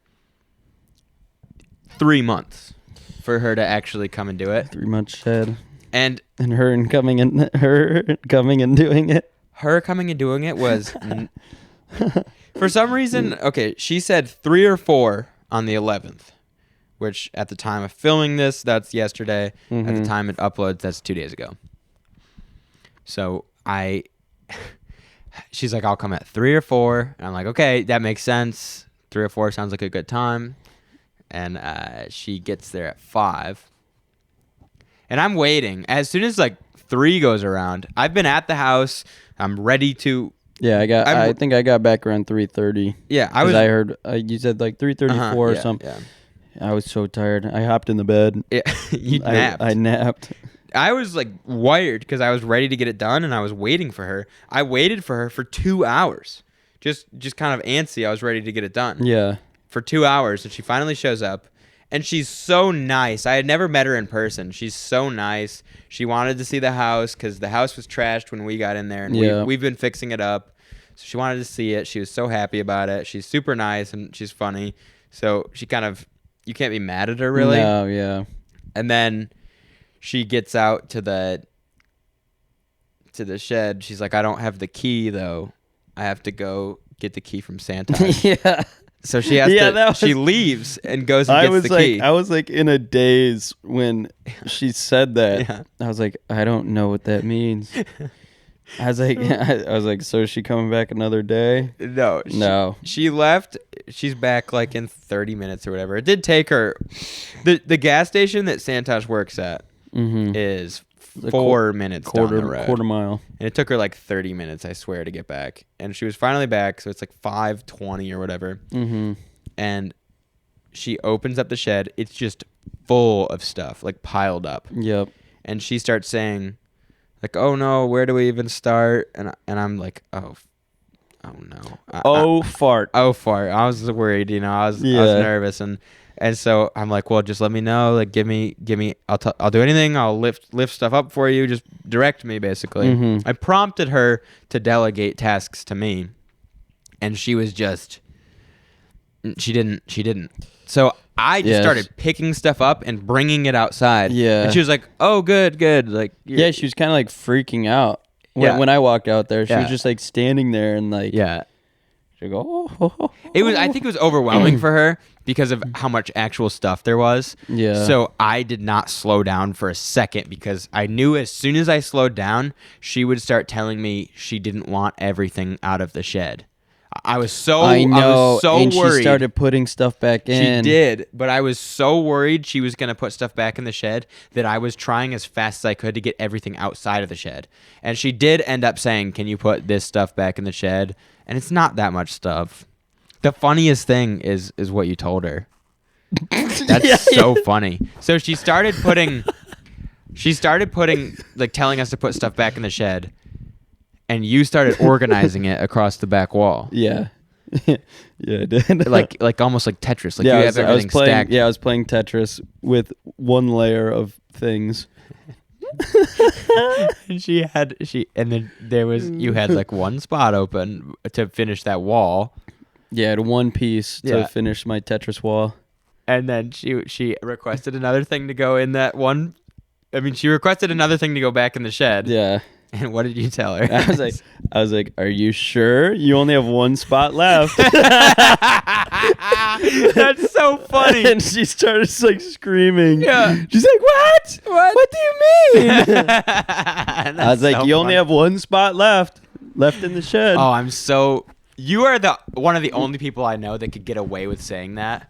3 months for her to actually come and do it. 3 months shed. And her coming and doing it. Her coming and doing it was, for some reason, okay, she said 3 or 4 on the 11th, which at the time of filming this, that's yesterday. Mm-hmm. At the time it uploads, that's 2 days ago. So she's like, "I'll come at 3 or 4. And I'm like, okay, that makes sense. 3 or 4 sounds like a good time. And she gets there at 5. And I'm waiting. As soon as like 3 goes around, I've been at the house. I'm ready to. Yeah, I think I got back around 3:30. Yeah, I heard you said like 3:34 or something. Yeah. I was so tired. I hopped in the bed. Yeah, you napped. I napped. I was like wired because I was ready to get it done, and I was waiting for her. I waited for her for 2 hours, just kind of antsy. I was ready to get it done. Yeah. For 2 hours, and she finally shows up, and she's so nice. I had never met her in person. She's so nice. She wanted to see the house because the house was trashed when we got in there, and we've been fixing it up. So she wanted to see it. She was so happy about it. She's super nice, and she's funny. So she kind of, you can't be mad at her really. No, yeah. And then she gets out to the shed. She's like, "I don't have the key though. I have to go get the key from Santa. Yeah. So she has Yeah, to. that She was- leaves and goes and I gets was the like, key. I was like in a daze when she said that. Yeah. I was like, I don't know what that means. I was like, so is she coming back another day? No. No. She left. She's back like in 30 minutes or whatever. It did take her. The gas station that Santosh works at Mm-hmm. is A 4 minutes down the road. Quarter mile. And it took her like 30 minutes, I swear, to get back. And she was finally back, so it's like 5:20 or whatever. Mm-hmm. And she opens up the shed. It's just full of stuff, like piled up. Yep. And she starts saying, like, "Oh no, where do we even start?" And I'm like, "Oh no." Fart. Oh fart. I was worried, I was nervous, and so I'm like, well, just let me know, like give me I'll do anything. I'll lift stuff up for you. Just direct me, basically. Mhm. I prompted her to delegate tasks to me, and she was just she didn't. So I just Yes. started picking stuff up and bringing it outside. Yeah. And she was like, "Oh, good." Like, Yeah, she was kind of like freaking out Yeah. when I walked out there. She Yeah. was just like standing there and like, yeah. she'd go, oh. I think it was overwhelming for her because of how much actual stuff there was. Yeah. So I did not slow down for a second because I knew as soon as I slowed down, she would start telling me she didn't want everything out of the shed. I was so I know, and worried. she started putting stuff back in. She did, but I was so worried she was going to put stuff back in the shed that I was trying as fast as I could to get everything outside of the shed. And she did end up saying, "Can you put this stuff back in the shed?" And it's not that much stuff. The funniest thing is what you told her. That's so funny. So she started putting like telling us to put stuff back in the shed, and you started organizing it across the back wall. Yeah. Yeah, I did. like almost like Tetris. Like yeah, you have everything playing, stacked. Yeah, I was playing Tetris with one layer of things. And then there was you had like one spot open to finish that wall, Yeah, I had one piece to Yeah. finish my Tetris wall. and then she requested another thing to go in that one. I mean, she requested another thing to go back in the shed. Yeah. And what did you tell her? I was like, are you sure? You only have one spot left. That's so funny. And she started like screaming. Yeah. She's like, what? What do you mean? I was like, so you only funny. have one spot left in the shed. Oh, you are one of the only people I know that could get away with saying that.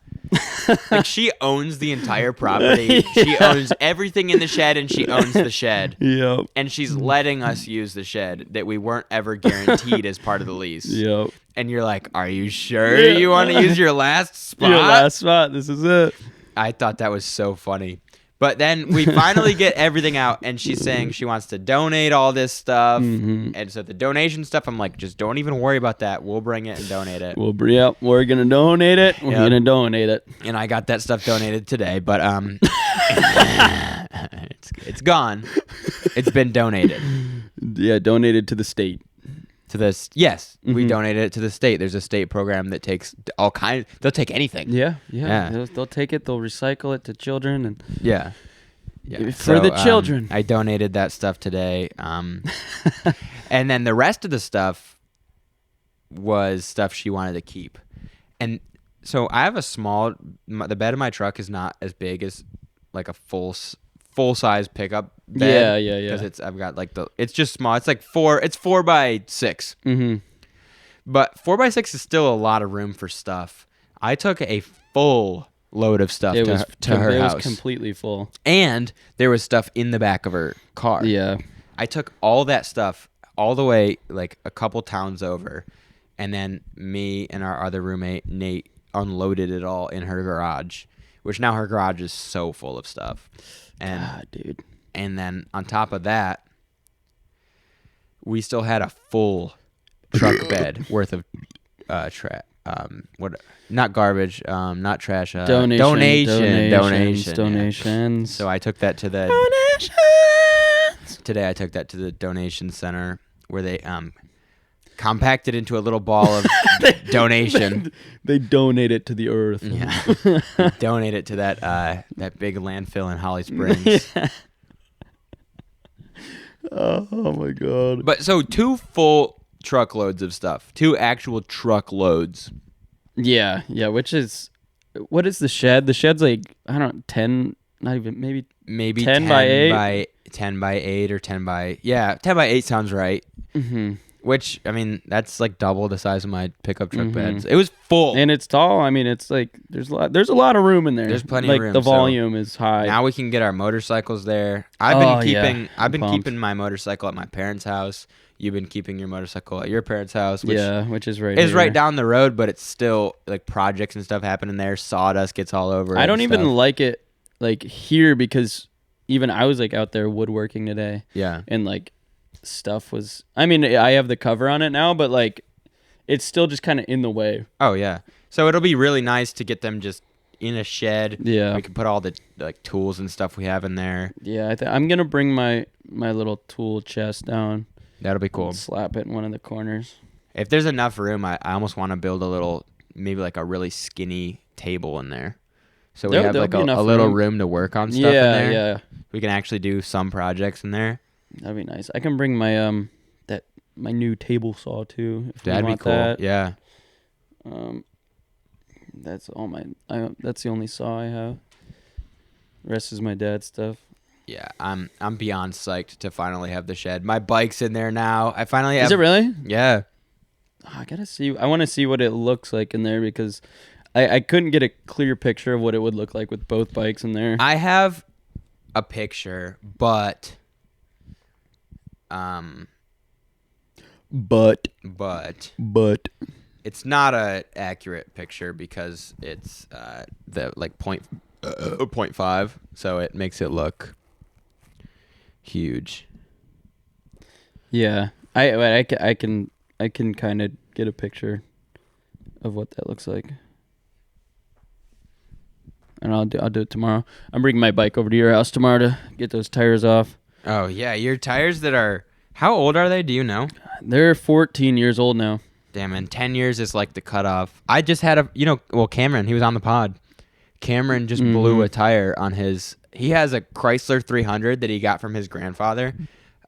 Like, she owns the entire property. She Yeah. owns everything in the shed, and she owns the shed. Yep. And she's letting us use the shed that we weren't ever guaranteed as part of the lease. Yep. And you're like, are you sure Yeah. you want to use your last spot? Your last spot. This is it. I thought that was so funny. But then we finally get everything out, and she's saying she wants to donate all this stuff. Mhm. And so the donation stuff, I'm like, just don't even worry about that. We'll bring it and donate it. We're gonna donate it. We're Yep. gonna donate it. And I got that stuff donated today, but it's gone. It's been donated Yeah, donated to the state. to this. Yes, we Mhm. donated it to the state. There's a state program that takes all kinds. They'll take anything. Yeah. Yeah. They'll take it. They'll recycle it to children and Yeah. For the children. I donated that stuff today. And then the rest of the stuff was stuff she wanted to keep. And so I have the bed in my truck is not as big as like a full size pickup bed. Yeah. Because I've got like it's just small. It's like 4x6. Mm-hmm. But 4x6 is still a lot of room for stuff. I took a full load of stuff to her it house. was completely full. And there was stuff in the back of her car. Yeah. I took all that stuff all the way like a couple towns over, and then me and our other roommate Nate unloaded it all in her garage, which now her garage is so full of stuff. And God, dude. and then on top of that, we still had a full truck bed worth of not garbage, not trash, donations. So I took that to the Today I took that to the donation center where they compacted into a little ball of donation. They donate it to the earth. Yeah. Donate it to that big landfill in Holly Springs. Oh my god. But so two full truckloads of stuff. 2 actual truckloads. Yeah, which is, what is the shed? The shed's like, I don't know, 10, not even, maybe 10 by 8? 10 by 8 or 10 by, 10 by 8 sounds right. Mm-hmm. Which, I mean, that's like double the size of my pickup truck Mhm. beds. It was full. And it's tall. I mean, it's like, there's a lot of room in there. There's plenty like, of room. the so volume is high. now we can get our motorcycles there. I've been pumped. keeping my motorcycle at my parents' house. You've been keeping your motorcycle at your parents' house, which which is right is here. right down the road, but it's still like projects and stuff happening there. Sawdust gets all over it. I don't and even stuff. like it like here because even I was like out there woodworking today Yeah. and like stuff was, I mean, I have the cover on it now, but like it's still just kind of in the way. Oh yeah. So it'll be really nice to get them just in a shed. Yeah. We can put all the like tools and stuff we have in there. Yeah, I'm going to bring my little tool chest down. That'll be cool. And slap it in one of the corners. If there's enough room, I almost want to build a little, maybe like a really skinny table in there. So we have There'll like be a enough little room. room to work on stuff in there. Yeah. We can actually do some projects in there. That'd be nice. I can bring my my new table saw too. If we That'd be want cool. That. Yeah. That's all that's the only saw I have. The rest is my dad's stuff. Yeah, I'm beyond psyched to finally have the shed. My bike's in there now. I finally have. Is it really? Yeah. Oh, I want to see what it looks like in there because I couldn't get a clear picture of what it would look like with both bikes in there. I have a picture, but But it's not a accurate picture because it's the like 0.5, so it makes it look huge. yeah, I can kind of get a picture of what that looks like. And I'll do it tomorrow. I'm bringing my bike over to your house tomorrow to get those tires off. Oh yeah, your tires that are, how old are they? Do you know? They're 14 years old now. Damn, and 10 years is like the cutoff. I just had Cameron, he was on the pod. Cameron just blew a tire on his, he has a Chrysler 300 that he got from his grandfather.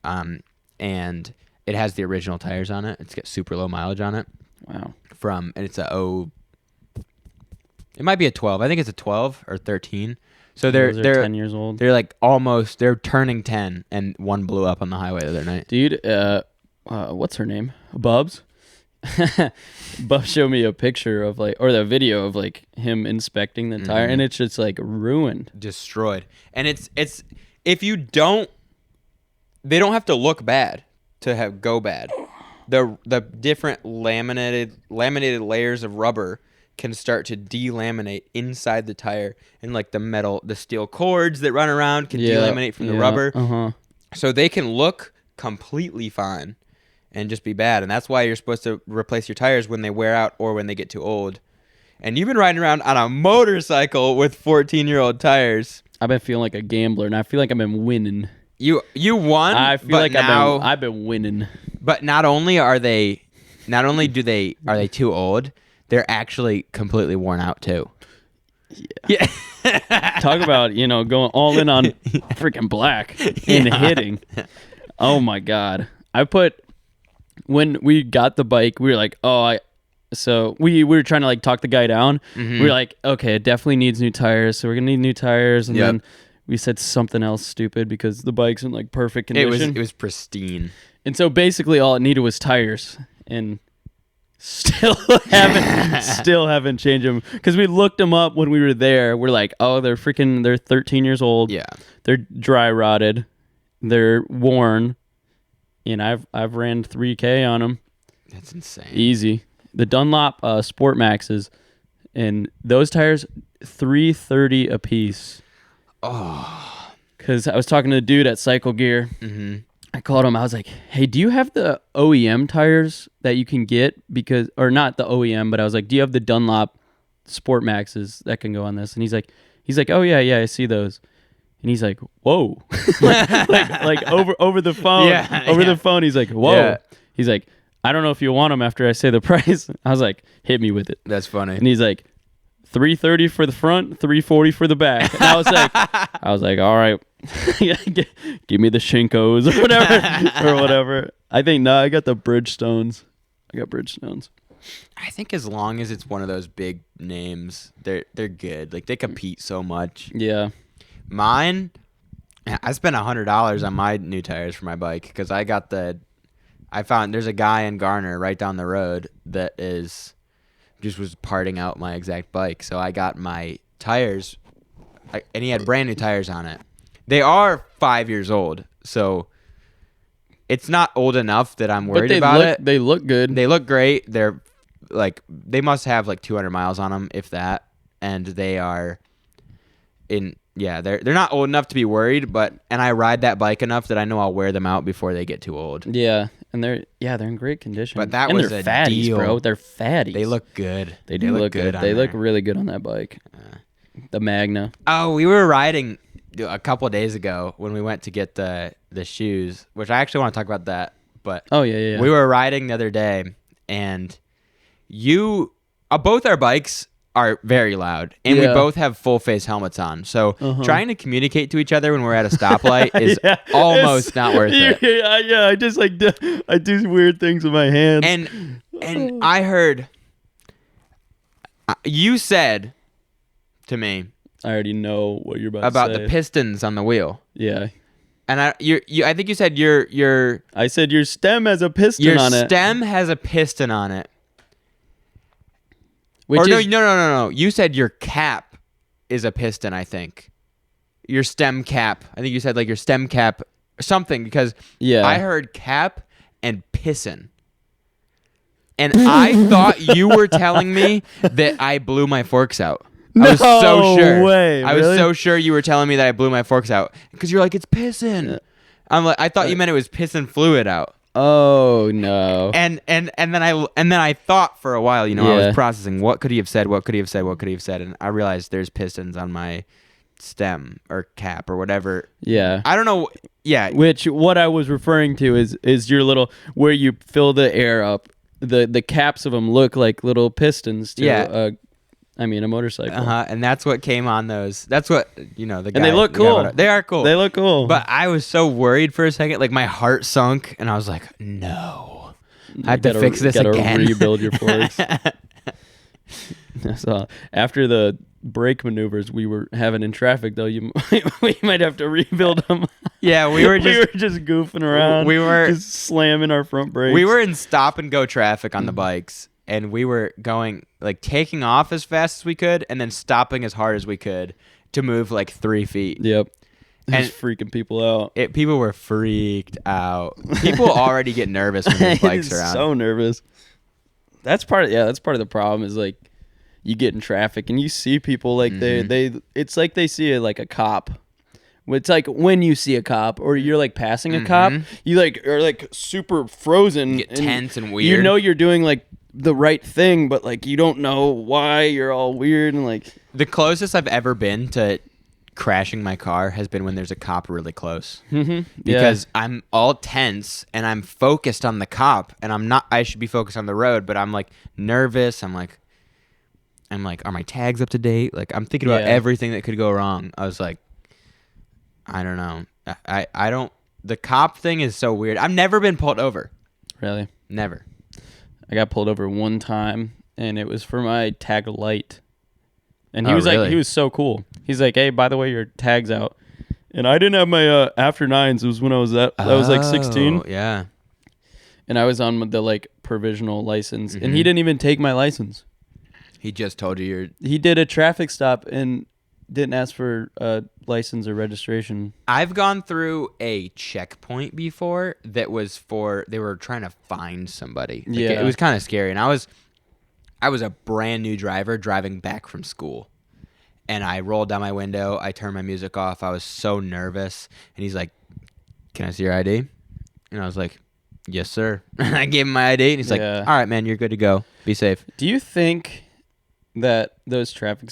And it has the original tires on it. It's got super low mileage on it. Wow. And it's it might be a 12. I think it's a 12 or 13. So they're 10 years old. They're like they're turning 10, and one blew up on the highway the other night. Dude, what's her name? Bubs? Bubs showed me a picture of or the video of him inspecting the tire, and it's just ruined. Destroyed. And it's if you don't, they don't have to look bad to go bad. The different laminated layers of rubber can start to delaminate inside the tire, and the steel cords that run around can delaminate from the rubber. So they can look completely fine and just be bad. And that's why you're supposed to replace your tires when they wear out or when they get too old. And you've been riding around on a motorcycle with 14-year-old tires. I've been feeling like a gambler, and I feel like I've been winning. You won. I feel like I've been winning. But not only are they too old, they're actually completely worn out too. Yeah. Talk about, going all in on freaking black and hitting. Oh my God. When we got the bike, we were like, so we were trying to talk the guy down. We were like, okay, it definitely needs new tires. So we're going to need new tires. And then we said something else stupid because the bike's in perfect condition. It was pristine. And so basically all it needed was tires, and still haven't changed them because we looked them up when we were there. We're like, oh, they're 13 years old. Yeah, they're dry rotted, they're worn, and I've ran 3K on them. That's insane. Easy. The Dunlop Sport Maxes, and those tires, $330 a piece. Oh, because I was talking to the dude at Cycle Gear. I called him. I was like, hey, do you have the OEM tires that you can get? Or not the OEM, but I was like, do you have the Dunlop Sport Maxes that can go on this? And he's like, oh yeah, I see those. And he's like, whoa, over the phone, the phone. He's like, whoa. Yeah. He's like, I don't know if you want them after I say the price. I was like, hit me with it. That's funny. And he's like, $330 for the front, $340 for the back. And I was like, all right, give me the Shinkos or whatever. I think no. I got the Bridgestones. I got Bridgestones. I think as long as it's one of those big names, they're good. Like they compete so much. Yeah. Mine, I spent $100 on my new tires for my bike because I found there's a guy in Garner right down the road that was parting out my exact bike. So I got my tires, and he had brand new tires on it. They are 5 years old, so it's not old enough that I'm worried about it. They look good. They look great. They're like they must have like 200 miles on them, if that, and they are they're not old enough to be worried, and I ride that bike enough that I know I'll wear them out before they get too old. Yeah, and they're in great condition. But that and was they're a fatties, deal. bro. They're fatties. They look good. They do look good. on They look there. really good on that bike. The Magna. Oh, we were riding a couple of days ago when we went to get the shoes, which I actually want to talk about that. But Oh yeah. we were riding the other day, and both our bikes are very loud, and we Yeah. both have full face helmets on. So Uh-huh. trying to communicate to each other when we're at a stoplight is Yeah, almost it's- not worth it. Yeah. I just like I do weird things with my hands. And I heard you said to me I already know what you're about to say. the pistons on the wheel, Yeah. and I think you said your I said your stem has a piston on it. stem has a piston on it. Which Or is, no. You said your cap is a piston, I think. Your stem cap. I think you said like your stem cap something because Yeah. I heard cap and piston. And I thought you were telling me that I blew my forks out. I was so No sure. way, I was really? so sure you were telling me that I blew my forks out because you're like it's piston. I'm like I thought you meant it was piston fluid out. Oh no. And then I thought for a while, I Yeah. was processing what could he have said, and I realized there's pistons on my stem or cap or whatever. Yeah. I don't know. Yeah, Which what I was referring to is your little where you fill the air up. The caps of them look like little pistons to Yeah. a motorcycle. and that's what came on those. That's what the guy. And they look the guy cool. wrote. They are cool. They look cool. But I was so worried for a second, like my heart sunk, and I was like, no, I have to Gotta- fix this gotta again. rebuild your forks. So after the brake maneuvers we were having in traffic, though, we might have to rebuild them. Yeah, we were just goofing around. We were- just slamming our front brakes. We were in stop and go traffic on the bikes, and we were going like taking off as fast as we could, and then stopping as hard as we could to move like 3 feet. Yep. And- Just freaking people out. People were freaked out. People already get nervous when there's bikes around. So nervous. That's part of the problem is like you get in traffic and you see people like Mm-hmm. they it's like they see it like a cop. It's like when you see a cop or you're like passing a cop, you like are like super frozen, Get tense and You weird. know you're doing like the right thing, but like you don't know why you're all weird and like The closest I've ever been to crashing my car has been when there's a cop really close. Because I'm all tense and I'm focused on the cop, and I should be focused on the road, but I'm like nervous. I'm like, are my tags up to date? Like I'm thinking about Yeah. everything that could go wrong. I was like, I don't know. I don't. The cop thing is so weird. I've never been pulled over. really. Never. I got pulled over one time, and it was for my tag light. And he Oh, was like, really? he was so cool. He's like, hey, by the way, your tag's out. And I didn't have my after nines. It was when I was I was like 16, Oh, yeah. and I was on the like provisional license, and Mm-hmm. he didn't even take my license. He just told you you're. He did a traffic stop and didn't ask for license or registration. I've gone through a checkpoint before that was they were trying to find somebody. Like, Yeah. It was kind of scary. And I was a brand new driver driving back from school. And I rolled down my window. I turned my music off. I was so nervous. And he's like, can I see your ID? And I was like, yes, sir. And I gave him my ID. And he's like, Yeah. all right, man, you're good to go. Be safe. Do you think that those traffic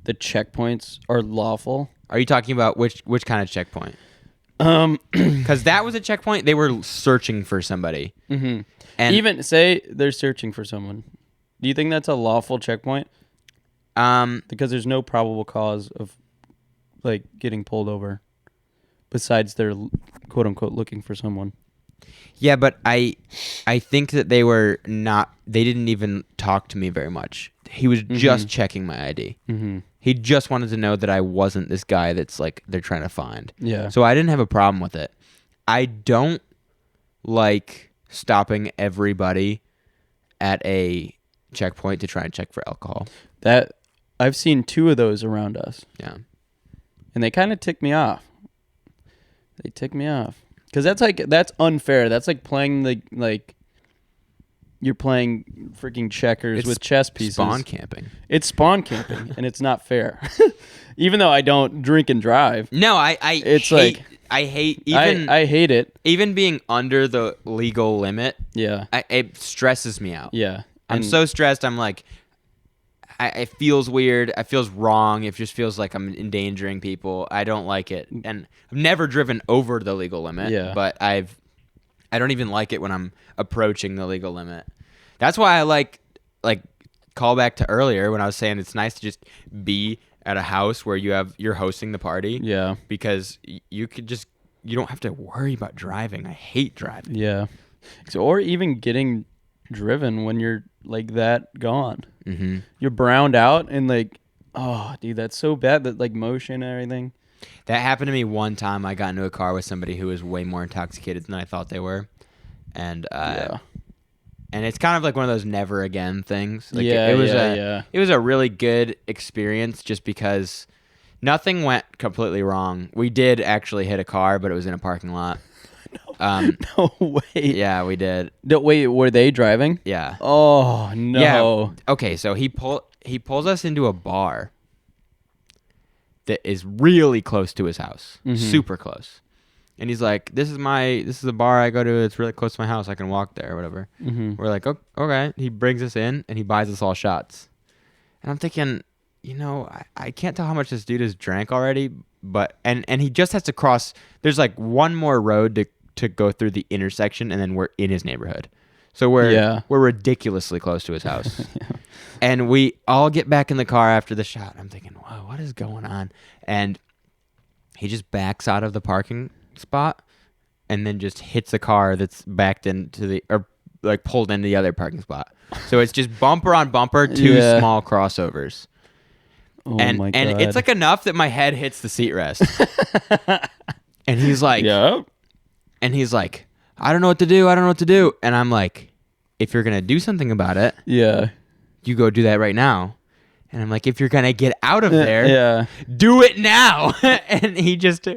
the checkpoints are lawful? Are you talking about which kind of checkpoint? Um, Because that was a checkpoint. They were searching for somebody. mm-hmm. And Even say they're searching for someone. Do you think that's a lawful checkpoint? Because there's no probable cause of like getting pulled over besides they're quote unquote looking for someone. Yeah, but I think that they didn't even talk to me very much. He was just checking my ID. Mm-hmm. He just wanted to know that I wasn't this guy that's like they're trying to find. Yeah. So I didn't have a problem with it. I don't like stopping everybody at a checkpoint to try and check for alcohol. That I've seen 2 of those around us. Yeah. And they kind of tick me off. They tick me off. Cuz that's unfair. That's like playing you're playing freaking checkers It's with chess pieces. Spawn camping. It's spawn camping and it's not fair. Even though I don't drink and drive. No, I It's hate, like- I hate even I hate it. even being under the legal limit. Yeah. It stresses me out. Yeah. I'm And- so stressed. I'm like, it feels weird. It feels wrong. It just feels like I'm endangering people. I don't like it. And I've never driven over the legal limit. Yeah. But I don't even like it when I'm approaching the legal limit. That's why I like call back to earlier when I was saying it's nice to just be at a house where you're hosting the party. Yeah. Because you don't have to worry about driving. I hate driving. Yeah. So, or even getting driven when you're like that gone. Mm-hmm. You're browned out and like, oh, dude, that's so bad. That like motion and everything. That happened to me one time. I got into a car with somebody who was way more intoxicated than I thought they were. And Yeah. and it's kind of like one of those never again things. Like Yeah, it was yeah. it was a really good experience just because nothing went completely wrong. We did actually hit a car, but it was in a parking lot. No way. Yeah, we did. No, wait, were they driving? Yeah. Oh no. Yeah. Okay, so he pulls us into a bar that is really close to his house. Super close. And he's like, this is a bar I go to. It's really close to my house. I can walk there or whatever. Mm-hmm. We're like, okay. He brings us in and he buys us all shots. And I'm thinking, I can't tell how much this dude has drank already, but and he just has to cross. There's like one more road to go through the intersection, and then we're in his neighborhood. So we're ridiculously close to his house. And we all get back in the car after the shot. I'm thinking, whoa, what is going on? And he just backs out of the parking spot and then just hits a car that's backed into pulled into the other parking spot. So it's just bumper on bumper, 2 Yeah. small crossovers. Oh and my God. and it's like enough that my head hits the seat rest. And he's like, yeah. and he's like, I don't know what to do. And I'm like, if you're going to do something about it, Yeah. you go do that right now. And I'm like, if you're going to get out of there, Yeah. do it now. And he just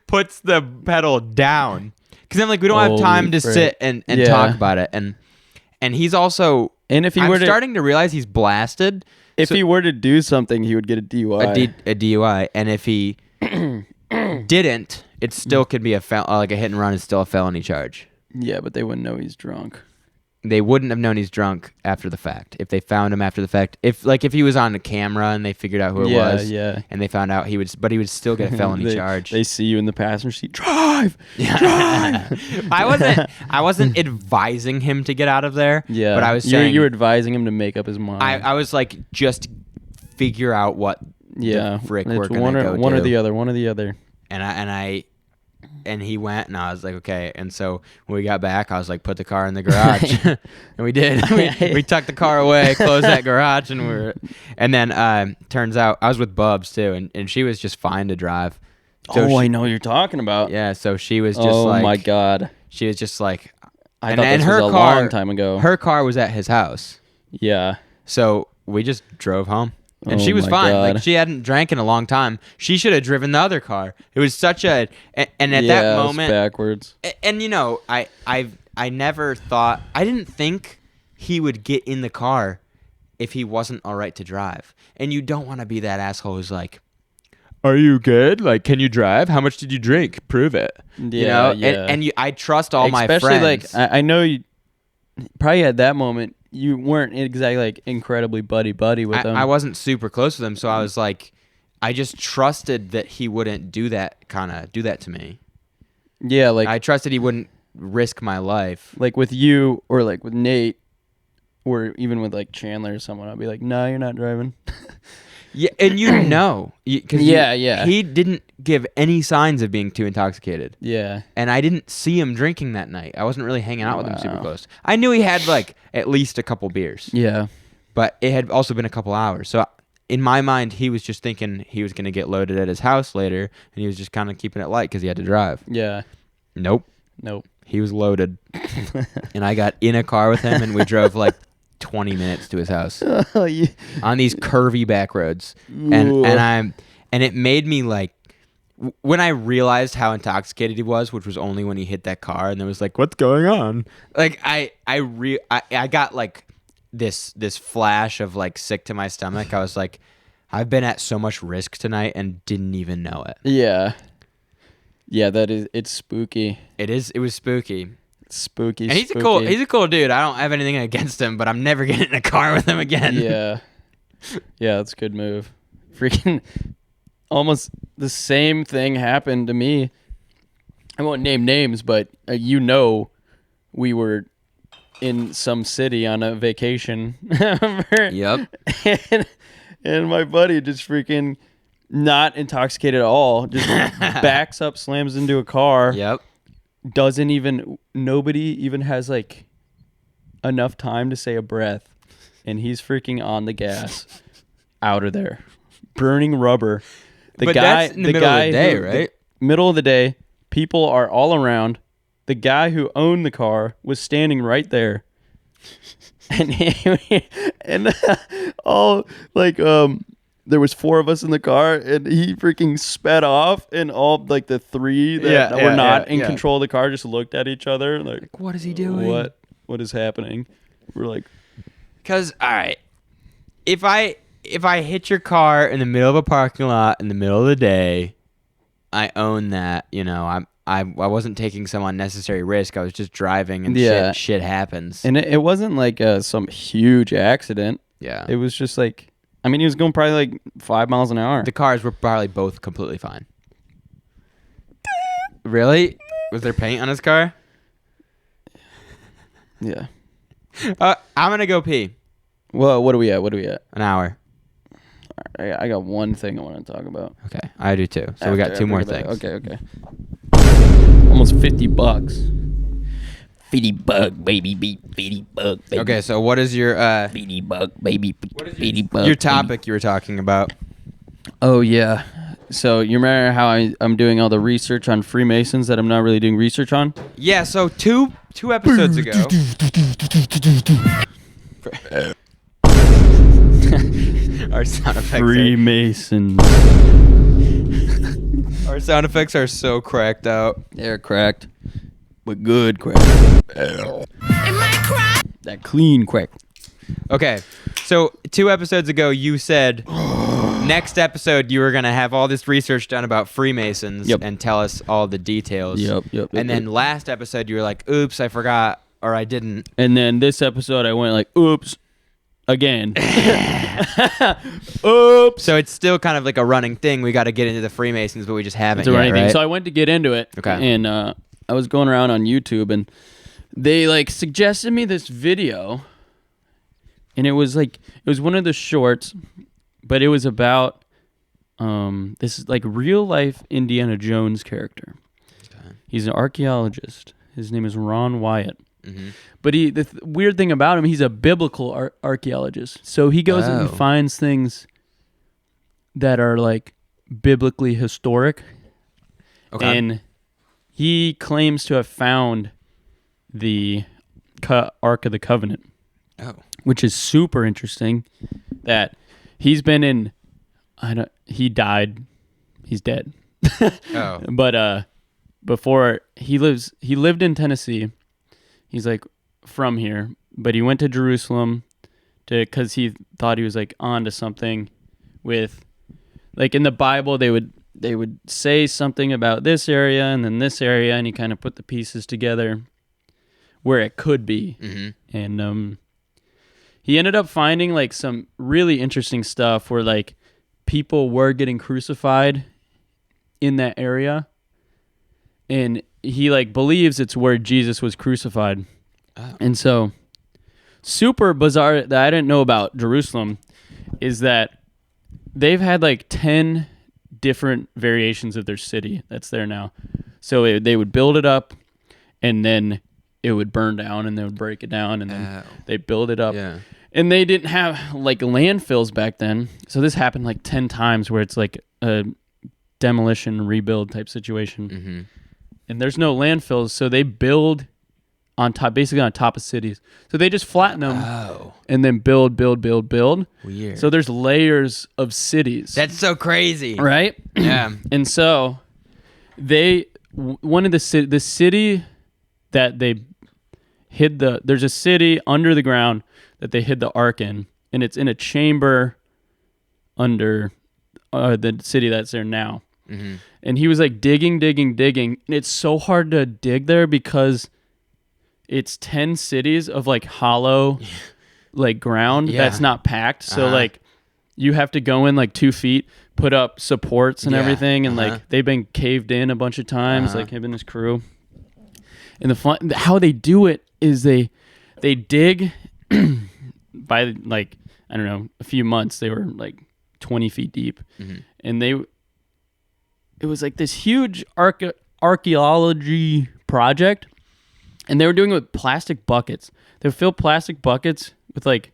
puts the pedal down. Because I'm like, we don't have time to frick. sit and Yeah. talk about it. And he's also, And if he I'm were to starting to realize he's blasted. if he were to do something, he would get a DUI. A DUI. And if he didn't, it still could be like a hit and run is still a felony charge. Yeah, but they wouldn't know he's drunk. They wouldn't have known he's drunk after the fact. If they found him after the fact, if he was on the camera and they figured out who it was, Yeah. and they found out he would still get a felony charge. They see you in the passenger seat. Drive. I wasn't advising him to get out of there. Yeah. but I was saying you were advising him to make up his mind. I was like, just figure out what yeah. the frick It's we're gonna one or go one or do. the other. One or the other. And he went, and I was like, okay. And so when we got back, I was like, put the car in the garage, and we did. We tucked the car away, closed that garage, and then turns out I was with Bubs too, and she was just fine to drive. So I know what you're talking about. yeah. So she was just Oh like, my God. she was just like, I thought this was a long time ago. Her car was at his house, Yeah. so we just drove home. And Oh she was my fine. God. Like, she hadn't drank in a long time. She should have driven the other car. It was such and at Yeah, that it was moment, backwards. and I never thought, I didn't think he would get in the car if he wasn't all right to drive. And you don't want to be that asshole who's like, are you good? Like, can you drive? How much did you drink? Prove it. Yeah, yeah. And I trust all my Especially friends. like I know you probably at that moment you weren't exactly like incredibly buddy with him. I wasn't super close with him, so I was like, I just trusted that he wouldn't do that to me. Yeah, like I trusted he wouldn't risk my life. like with you or like with Nate or even with like Chandler or someone, I'd be like, no, you're not driving. Yeah, and Yeah. he didn't give any signs of being too intoxicated. Yeah. And I didn't see him drinking that night. I wasn't really hanging out with him super Wow. close. I knew he had like at least a couple beers, Yeah. but it had also been a couple hours. So in my mind, he was just thinking he was going to get loaded at his house later, and he was just kind of keeping it light because he had to drive. Yeah. Nope. Nope. He was loaded. And I got in a car with him, and we drove like 20 minutes to his house Oh, yeah. on these curvy back roads. Ooh. And it made me like, when I realized how intoxicated he was, which was only when he hit that car, and there was like, what's going on? Like I got like this flash of like sick to my stomach. I was like, I've been at so much risk tonight and didn't even know it. Yeah. Yeah, it's spooky. It was spooky. Spooky. And he's a cool dude. I don't have anything against him, but I'm never getting in a car with him again. Yeah. Yeah, that's a good move. Freaking almost the same thing happened to me. I won't name names, but we were in some city on a vacation. Yep. And my buddy just freaking not intoxicated at all, just backs up, slams into a car. Yep. Nobody even has like enough time to say a breath, and he's freaking on the gas, out of there, burning rubber. But that's in the middle of the day, right? Middle of the day, people are all around. The guy who owned the car was standing right there, and all like there was 4 of us in the car, and he freaking sped off, and all like the 3 that were not in control of the car just looked at each other like, what is he doing? What is happening? We're like, because all right, if I hit your car in the middle of a parking lot in the middle of the day, I own that. You know, I wasn't taking some unnecessary risk. I was just driving, and shit happens. And it wasn't like some huge accident. Yeah, it was just like, I mean, he was going probably like 5 miles an hour. The cars were probably both completely fine. Really? Was there paint on his car? Yeah. I'm gonna go pee. Well, what are we at? An hour. I got one thing I want to talk about. Okay, I do too. So we got 2 more things. Okay. Almost $50. 50 bug, baby, beat 50 bug, baby. Okay, so what is your 50 bug, baby, 50 bug. Your topic you were talking about? Oh yeah. So you remember how I'm doing all the research on Freemasons that I'm not really doing research on? Yeah. So two episodes ago. Our sound effects. Freemasons. Our sound effects are so cracked out. They're cracked, but good crack. That clean crack. Okay, so 2 episodes ago you said next episode you were gonna have all this research done about Freemasons and tell us all the details. Yep. And then last episode you were like, "Oops, I forgot," or "I didn't." And then this episode I went like, "Oops." Again. Oops. So it's still kind of like a running thing. We got to get into the Freemasons, but we just haven't It's a yet, running right? thing. So I went to get into it. Okay. And I was going around on YouTube, and they like suggested me this video, and it was one of the shorts, but it was about this like real life Indiana Jones character. Okay. He's an archaeologist. His name is Ron Wyatt. Mm-hmm. But the weird thing about him, he's a biblical archaeologist. So he goes and finds things that are like biblically historic. Okay. And he claims to have found the Ark of the Covenant. Oh. Which is super interesting that he's been in he died. He's dead. Oh. But before he lived in Tennessee. He's like from here, but he went to Jerusalem because he thought he was like onto something with, like in the Bible they would say something about this area and then this area, and he kind of put the pieces together where it could be. Mm-hmm. And he ended up finding like some really interesting stuff where like people were getting crucified in that area, and he like believes it's where Jesus was crucified. Oh. And so super bizarre that I didn't know about Jerusalem is that they've had like 10 different variations of their city that's there now. So they would build it up, and then it would burn down, and they would break it down, and then they build it up. Yeah. And they didn't have like landfills back then. So this happened like 10 times where it's like a demolition rebuild type situation. Mm-hmm. And there's no landfills, so they build on top, basically on top of cities. So they just flatten them Oh, and then build. weird. So there's layers of cities. That's so crazy. right. Yeah. And so one of the city that they hid there's a city under the ground that they hid the ark in, and it's in a chamber under the city that's there now. Mm-hmm. And he was like digging. And it's so hard to dig there because it's 10 cities of like hollow like ground that's not packed. So like you have to go in like 2 feet, put up supports and everything. And like they've been caved in a bunch of times, like him and his crew. And how they do it is they dig by like, I don't know, a few months, they were like 20 feet deep. Mm-hmm. And it was like this huge archaeology project, and they were doing it with plastic buckets. They would fill plastic buckets with like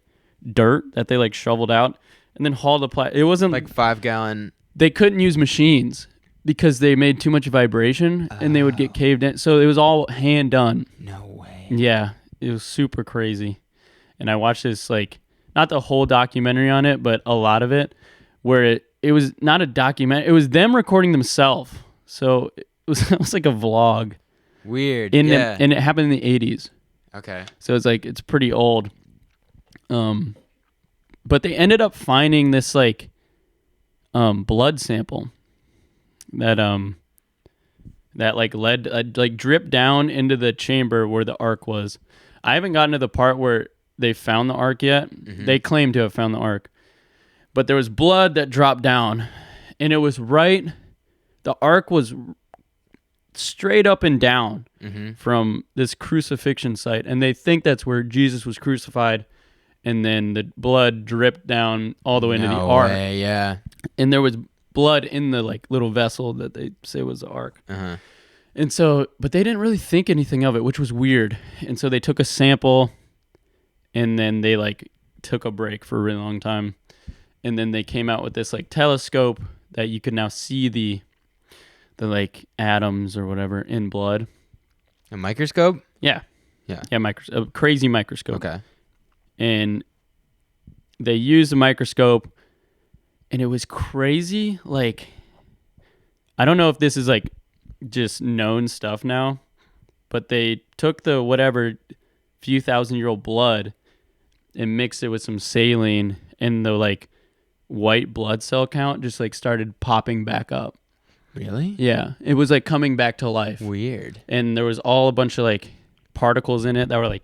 dirt that they like shoveled out, and then haul the it wasn't Like 5-gallon. they couldn't use machines because they made too much vibration and they would get caved in. So it was all hand done. No way. Yeah, it was super crazy. And I watched this, like, not the whole documentary on it, but a lot of it, where it was not a documentary. It was them recording themselves. So it was like a vlog. Weird. And yeah. it happened in the 80s. Okay. So it's like, it's pretty old. But they ended up finding this, like, blood sample that like led, like dripped down into the chamber where the ark was. I haven't gotten to the part where they found the ark yet. Mm-hmm. They claim to have found the ark. But there was blood that dropped down, and it was the ark was straight up and down from this crucifixion site, and they think that's where Jesus was crucified, and then the blood dripped down all the way into the ark. Way, yeah. And there was blood in the like little vessel that they say was the ark. Uh-huh. And so, but they didn't really think anything of it, which was weird. And so they took a sample, and then they like took a break for a really long time. And then they came out with this like telescope that you could now see the like atoms or whatever in blood. A microscope? Yeah. Yeah. Yeah, a crazy microscope. Okay. And they used a microscope, and it was crazy. Like, I don't know if this is like just known stuff now, but they took the whatever few thousand-year-old blood and mixed it with some saline, and the like white blood cell count just like started popping back up. Really? Yeah, it was like coming back to life. Weird. And there was all a bunch of like particles in it that were like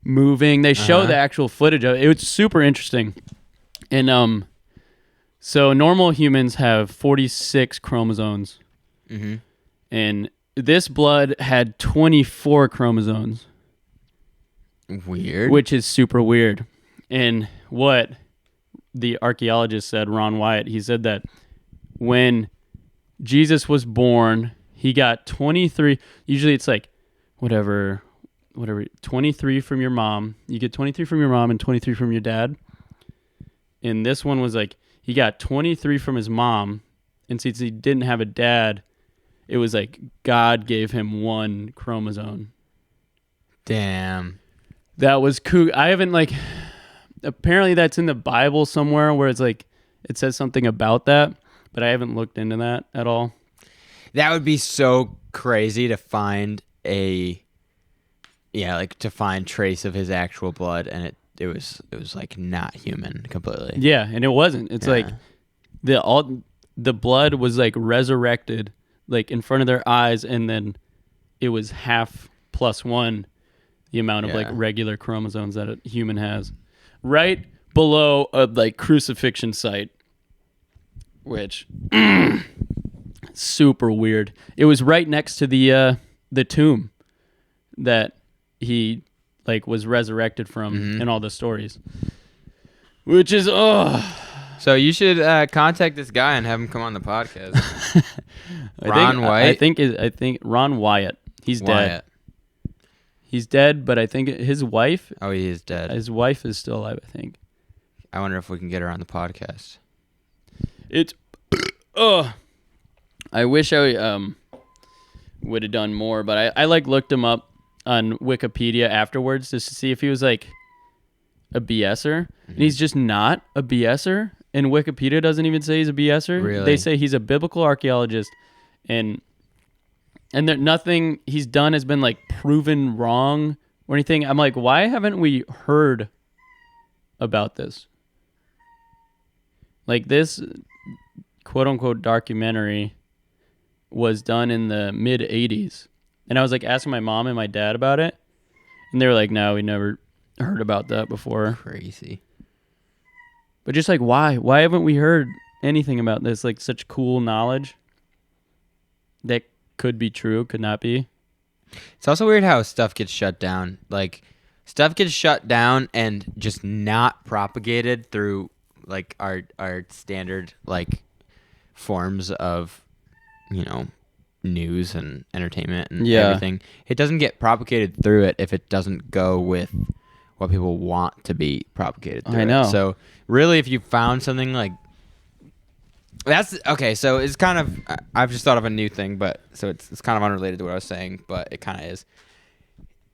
moving. They show the actual footage of it. It was super interesting. And so normal humans have 46 chromosomes. Mm-hmm. And this blood had 24 chromosomes, Weird. which is super weird. And what the archaeologist said, Ron Wyatt, he said that when Jesus was born, he got 23. Usually it's like whatever, 23 from your mom. You get 23 from your mom and 23 from your dad. And this one was like, he got 23 from his mom. And since he didn't have a dad, it was like God gave him one chromosome. Damn. That was cool. I haven't like, apparently that's in the Bible somewhere where it's like, it says something about that, but I haven't looked into that at all. That would be so crazy to find to find trace of his actual blood, and it was like not human completely. Yeah, and it wasn't. It's like the blood was like resurrected like in front of their eyes, and then it was half plus one the amount of like regular chromosomes that a human has. Right below a like crucifixion site, which super weird. It was right next to the tomb that he like was resurrected from in all the stories, which is So you should contact this guy and have him come on the podcast. Ron White? I think Ron Wyatt. He's dead. Wyatt. He's dead, but I think his wife. Oh, he is dead. His wife is still alive, I think. I wonder if we can get her on the podcast. It's. I wish I would have done more, but I like looked him up on Wikipedia afterwards just to see if he was like a BSer, and he's just not a BSer. And Wikipedia doesn't even say he's a BSer. Really? They say he's a biblical archaeologist, and there, nothing he's done has been like proven wrong or anything. I'm like, why haven't we heard about this? Like this quote unquote documentary was done in the mid 80s. And I was like asking my mom and my dad about it. And they were like, no, we never heard about that before. Crazy. But just like, why? Why haven't we heard anything about this? Like such cool knowledge that could be true, could not be. It's also weird how stuff gets shut down. Like, stuff gets shut down and just not propagated through, like, our standard, like, forms of, you know, news and entertainment and everything. It doesn't get propagated through it if it doesn't go with what people want to be propagated through. I know. So, really, if you found something, like, that's okay. So it's kind of I've just thought of a new thing, but so it's kind of unrelated to what I was saying, but it kind of is.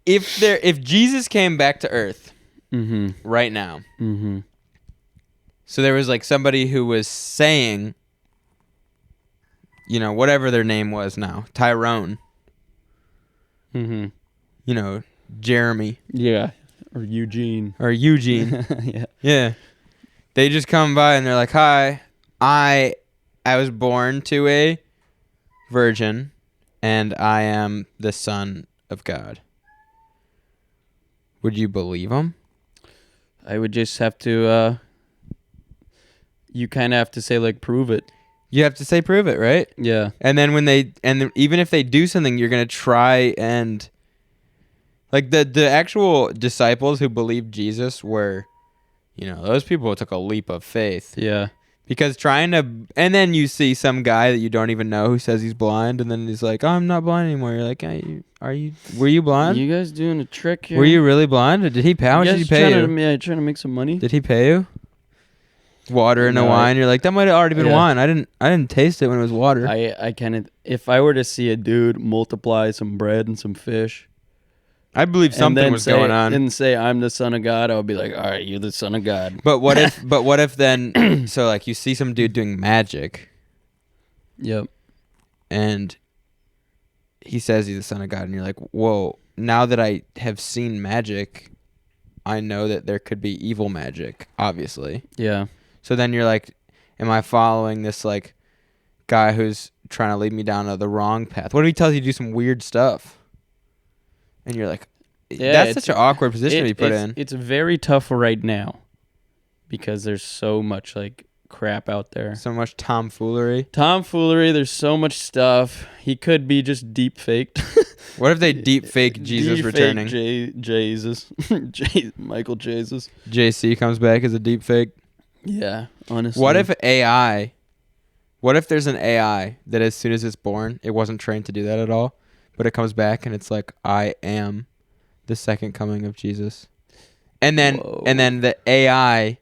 If Jesus came back to Earth right now, so there was like somebody who was saying, you know, whatever their name was now, Tyrone, you know, Jeremy, or Eugene, yeah. They just come by and they're like, "Hi, I was born to a virgin, and I am the Son of God." Would you believe them? I would just have to. You kind of have to say like, prove it. You have to say, "Prove it," right? Yeah. And then even if they do something, you're gonna try and, like, the actual disciples who believed Jesus were, you know, those people took a leap of faith. Yeah. Because and then you see some guy that you don't even know who says he's blind, and then he's like, "Oh, I'm not blind anymore." You're like, were you blind? You guys doing a trick here? Were you really blind? Or did he pay? How much did he pay you? Trying to make some money. Did he pay you? Water and a No, wine. You're like, that might have already been wine. I didn't taste it when it was water. I kind of, if I were to see a dude multiply some bread and some fish, I believe something was going on. And say I'm the Son of God, I would be like, all right, you're the Son of God. But what if? But what if then? So like, you see some dude doing magic, Yep. and he says he's the Son of God, and you're like, whoa! Now that I have seen magic, I know that there could be evil magic, obviously. Yeah. So then you're like, am I following this like guy who's trying to lead me down the wrong path? What if he tells you to do some weird stuff? And you're like, that's such an awkward position to be put in. It's very tough right now because there's so much like crap out there. So much tomfoolery. There's so much stuff. He could be just deep faked. What if they deep fake Jesus returning? Jesus. Michael Jesus. JC comes back as a deep fake. Yeah, honestly. What if there's an AI that as soon as it's born, it wasn't trained to do that at all, but it comes back and it's like, I am the second coming of Jesus. And then the AI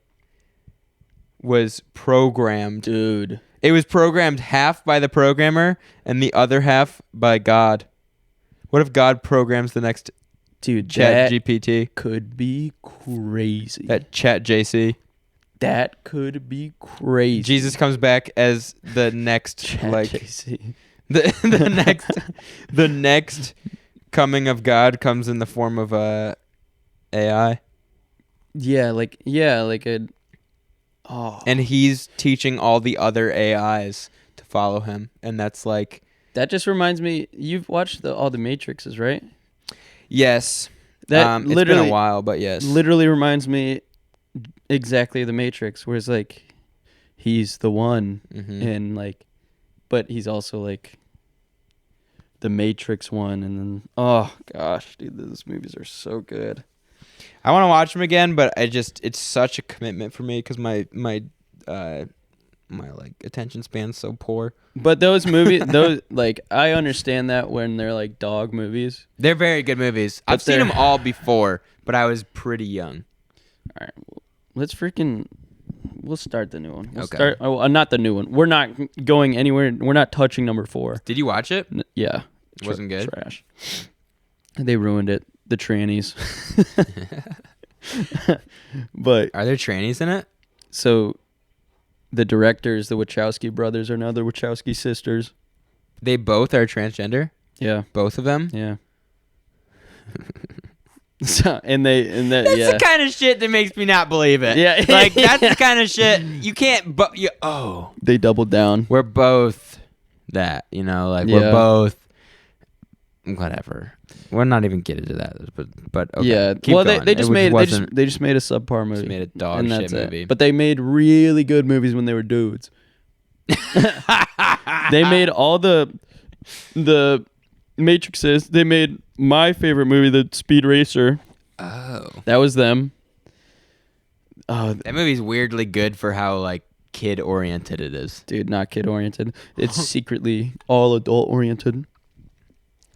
was programmed. Dude. It was programmed half by the programmer and the other half by God. What if God programs the next Chat GPT? Could be crazy. That Chat JC. That could be crazy. Jesus comes back as the next Chat JC. the next coming of God comes in the form of a AI. And he's teaching all the other AIs to follow him, and that's like, that just reminds me, you've watched all the Matrixes, right? yes. That it's been a while, but yes. Literally reminds me exactly of the Matrix, where it's like he's the one, and like, but he's also like the Matrix one, and then oh gosh, dude, those movies are so good. I want to watch them again, but it's such a commitment for me because my my like attention span's so poor. But those movies, those like I understand that when they're like dog movies. They're very good movies. I've seen they're- them all before, but I was pretty young. All right, we'll start the new one. We'll Okay. start, not the new one. We're not going anywhere. We're not touching number 4. Did you watch it? Yeah. It wasn't good? Trash. They ruined it. The trannies. But Are there trannies in it? so the directors, the Wachowski brothers, are now the Wachowski sisters. They both are transgender. Yeah. Both of them. Yeah. So that That's yeah. the kind of shit that makes me not believe it. Yeah. Like that's the kind of shit you can't. They doubled down. We're both that. You know, like Yeah. we're both. Whatever. We're not even getting to that, but okay. Yeah. Keep Well, going. they just It made wasn't- they just made a subpar movie. just made a dog and shit that's it. movie. But they made really good movies when they were dudes. They made all the Matrixes. They made my favorite movie, the Speed Racer. Oh, That was them. Oh, that movie's weirdly good for how like kid oriented it is. dude, not kid oriented. It's secretly all adult oriented.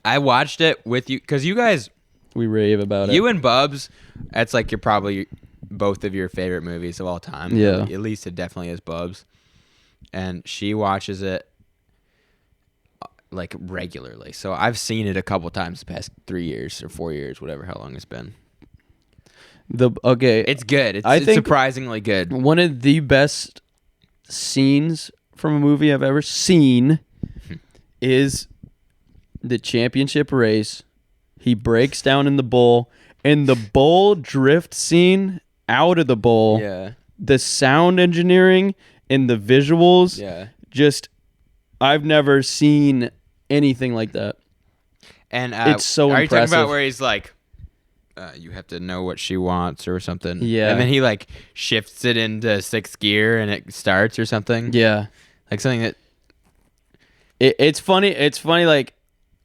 I watched it with you because you guys, We rave about it. you and Bubs, that's like you're probably both of your favorite movies of all time. Yeah. At least it definitely is Bubs. And she watches it like regularly. So I've seen it a couple times the past 3 years or 4 years, whatever, how long it's been. It's good. I It's think- surprisingly good. One of the best scenes from a movie I've ever seen is the championship race. He breaks down in the bowl, and the bowl drift scene out of the bowl. Yeah. The sound engineering and the visuals, Yeah. just I've never seen anything like that. And It's so are you talking impressive. about where he's like, you have to know what she wants or something? Yeah. And then he like shifts it into sixth gear and it starts or something. Yeah. Like something that. It's funny. It's funny, like,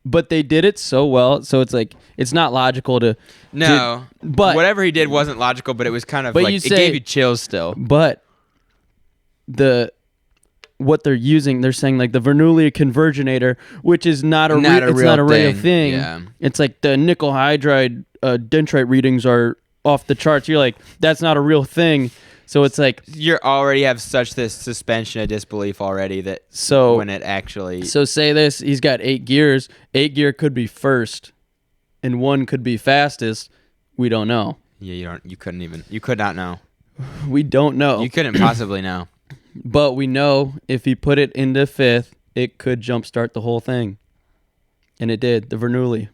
but they did it so well. So it's like it's not logical to. No. but whatever he did wasn't logical, but it was kind of But like you it say- gave you chills still. But what they're using, they're saying like the Bernoulli converginator, which is not a Not a it's real not a real thing. thing. Yeah. It's like the nickel hydride dendrite readings are off the charts. You're like, that's not a real thing. So it's like, You already have such this suspension of disbelief already that so when it actually. so say this, he's got 8 gears. 8 gear could be first, and 1 could be fastest. We don't know. Yeah, you could not know. We don't know. You couldn't possibly know. But we know if he put it into 5th, it could jumpstart the whole thing. And it did, the Bernoulli.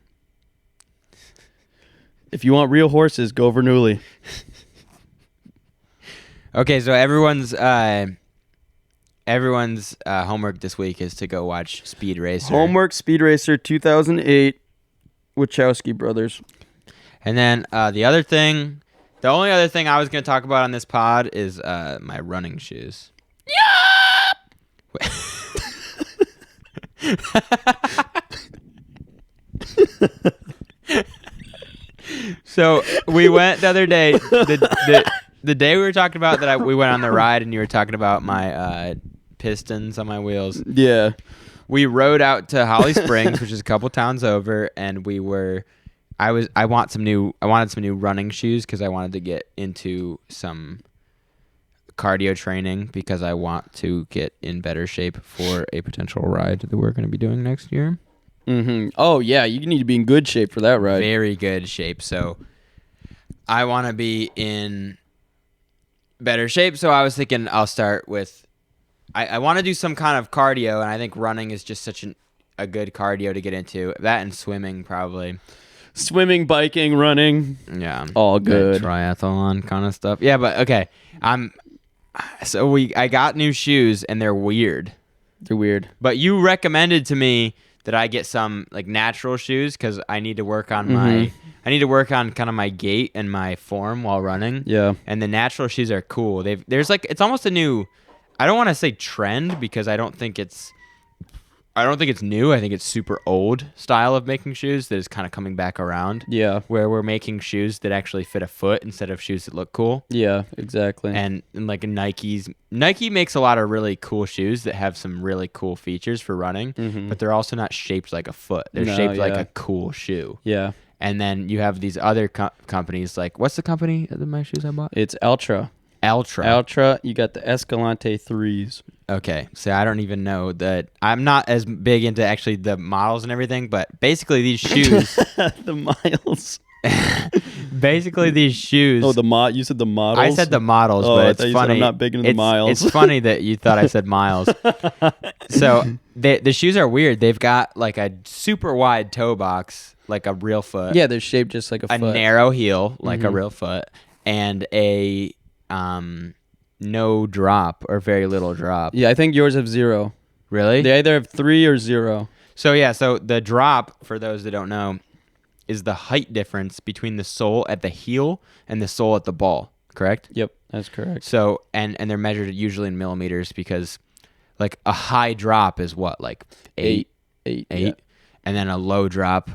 If you want real horses, go Bernoulli. Okay, so everyone's homework this week is to go watch Speed Racer. Homework Speed Racer 2008, Wachowski brothers. And then the only other thing I was going to talk about on this pod is my running shoes. So we went the other day. The day we were talking about that, we went on the ride, and you were talking about my pistons on my wheels. Yeah. We rode out to Holly Springs, which is a couple towns over, and I wanted some new running shoes because I wanted to get into some cardio training because I want to get in better shape for a potential ride that we're going to be doing next year. Mm-hmm. Oh, yeah, you need to be in good shape for that ride. Very good shape. So I want to be in better shape. So I was thinking I'll start with, I want to do some kind of cardio, and I think running is just such a good cardio to get into. That and swimming probably. Swimming, biking, running, Yeah. all good. Triathlon kind of stuff. Yeah, but okay. I got new shoes and they're weird. They're weird. But you recommended to me that I get some like natural shoes because I need to work on kind of my gait and my form while running. Yeah. And the natural shoes are cool. It's almost a new, I don't want to say trend because I don't think it's I don't think it's new. I think it's super old style of making shoes that is kind of coming back around. Yeah. Where we're making shoes that actually fit a foot instead of shoes that look cool. Yeah, exactly. And like Nike makes a lot of really cool shoes that have some really cool features for running, but they're also not shaped like a foot. They're shaped like a cool shoe. Yeah. And then you have these other companies like, what's the company of my shoes I bought? It's Altra. Altra. You got the Escalante 3s. Okay, so I don't even know that. I'm not as big into actually the models and everything, but basically these shoes. The miles. Basically these shoes. Oh, you said the models? I said the models, Oh, but I it's thought you funny. said I'm not big into the miles. It's funny that you thought I said miles. So the shoes are weird. They've got like a super wide toe box, like a real foot. Yeah, they're shaped just like a foot. Narrow heel, like a real foot, and a no drop or very little drop. Yeah, I think yours have 0. Really? They either have 3 or 0. So the drop, for those that don't know, is the height difference between the sole at the heel and the sole at the ball, correct? Yep, that's correct. So and they're measured usually in millimeters because like a high drop is what, like 8, Yeah. and then a low drop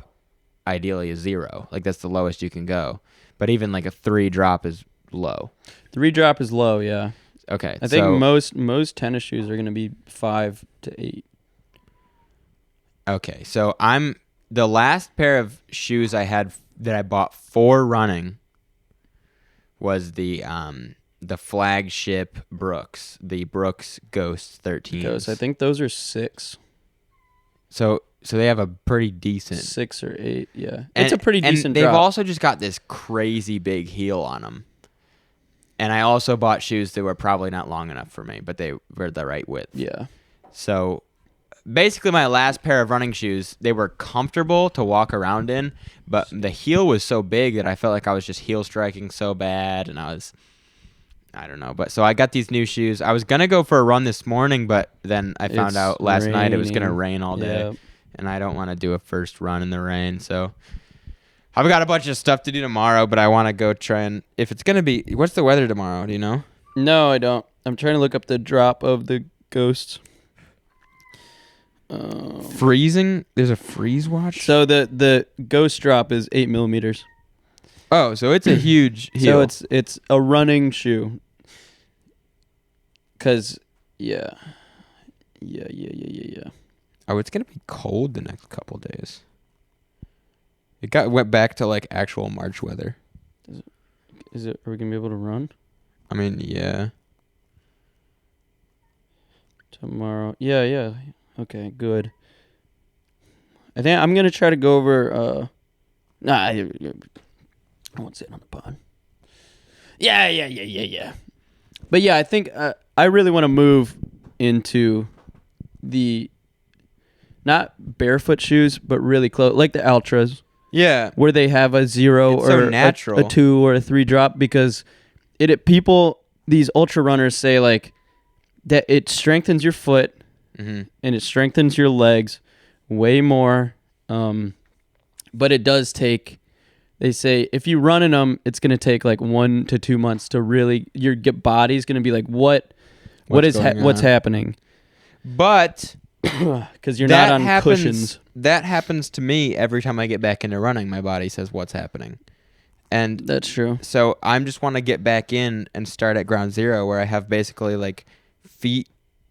ideally is 0. Like that's the lowest you can go. But even like a 3 drop is low. 3 drop is low, yeah. Okay. I think most tennis shoes are going to be 5 to 8. Okay, so the last pair of shoes I had that I bought for running was the flagship Brooks, the Brooks Ghost 13s. Ghost. I think those are 6. So they have a pretty decent 6 or 8, yeah. and, It's a pretty decent and they've drop. also just got this crazy big heel on them. And I also bought shoes that were probably not long enough for me, but they were the right width. Yeah. So basically my last pair of running shoes, they were comfortable to walk around in, but the heel was so big that I felt like I was just heel striking so bad, and I don't know. But so I got these new shoes. I was going to go for a run this morning, but then I found It's out last night it was going to raining. rain all day, Yeah. and I don't want to do a first run in the rain, so I've got a bunch of stuff to do tomorrow, but I want to go try and, if it's going to be, what's the weather tomorrow? Do you know? No, I don't. I'm trying to look up the drop of the Ghosts. Freezing? There's a freeze watch? So the Ghost drop is 8 millimeters. Oh, so it's a huge heel. So it's a running shoe. Cause yeah. Oh, it's going to be cold the next couple days. Went back to like actual March weather. Are we gonna be able to run I mean, yeah. tomorrow? Yeah. Okay, good. I think I'm gonna try to go over. I won't say it on the pod. Yeah. But yeah, I think I really want to move into the not barefoot shoes, but really close, like the Altras. Yeah. Where they have a 0 It's or so natural. a 2 or a 3 drop, because these ultra runners say like that it strengthens your foot Mm-hmm. and it strengthens your legs way more. But it does take, they say if you run in them, it's going to take like 1 to 2 months to really, your body's going to be like, what's happening? But Because you're not on cushions. That happens to me every time I get back into running. My body says what's happening. And That's true. so I just want to get back in and start at ground zero, where I have basically like feet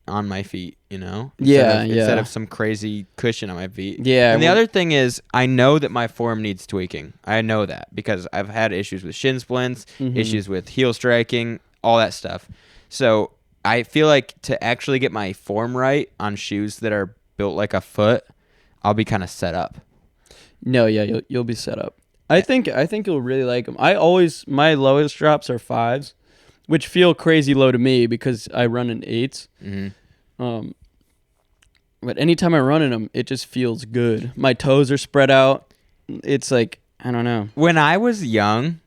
on my feet, you know? Instead of some crazy cushion on my feet. Yeah. And the other thing is, I know that my form needs tweaking. I know that because I've had issues with shin splints, issues with heel striking, all that stuff. So I feel like to actually get my form right on shoes that are built like a foot, I'll be kind of set up. No, yeah, you'll be set up. I think you'll really like them. My lowest drops are 5s, which feel crazy low to me because I run in 8s. Mm-hmm. But anytime I run in them, it just feels good. My toes are spread out. It's like, I don't know. When I was young,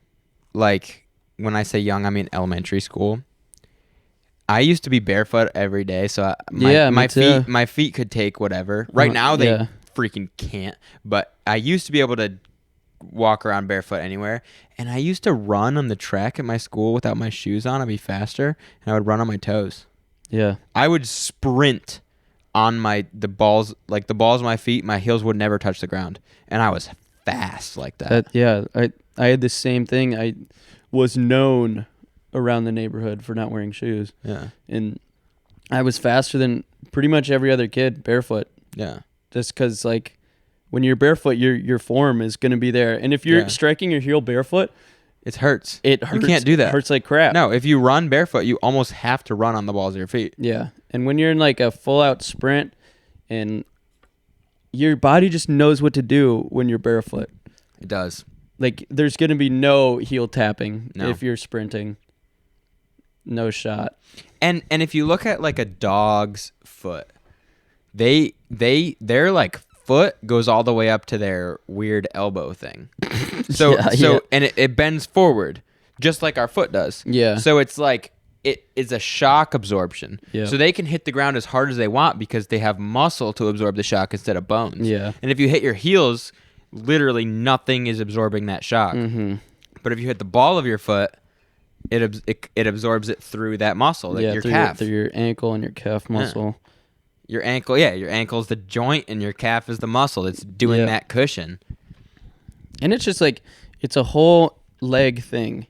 like when I say young, I mean elementary school, I used to be barefoot every day, so my feet could take whatever. Right now they freaking can't, but I used to be able to walk around barefoot anywhere, and I used to run on the track at my school without my shoes on. I'd be faster, and I would run on my toes. Yeah. I would sprint on the balls of my feet, my heels would never touch the ground, and I was fast like that. I had the same thing. I was known around the neighborhood for not wearing shoes. Yeah. And I was faster than pretty much every other kid barefoot. Yeah. Just because, like, when you're barefoot, your form is going to be there. And if you're striking your heel barefoot, it hurts. It hurts. You can't do that. It hurts like crap. No, if you run barefoot, you almost have to run on the balls of your feet. Yeah. And when you're in, like, a full-out sprint, and your body just knows what to do when you're barefoot. It does. Like, there's going to be no heel tapping No. if you're sprinting. No shot. And if you look at like a dog's foot, their like foot goes all the way up to their weird elbow thing. So and it bends forward just like our foot does. Yeah. So it's like it is a shock absorption. Yeah. So they can hit the ground as hard as they want because they have muscle to absorb the shock instead of bones. Yeah. And if you hit your heels, literally nothing is absorbing that shock. Mm-hmm. But if you hit the ball of your foot, it absorbs it through that muscle, like your calf. Through your ankle and your calf muscle. Your ankle, your ankle is the joint and your calf is the muscle. It's doing that cushion. And it's just like, it's a whole leg thing.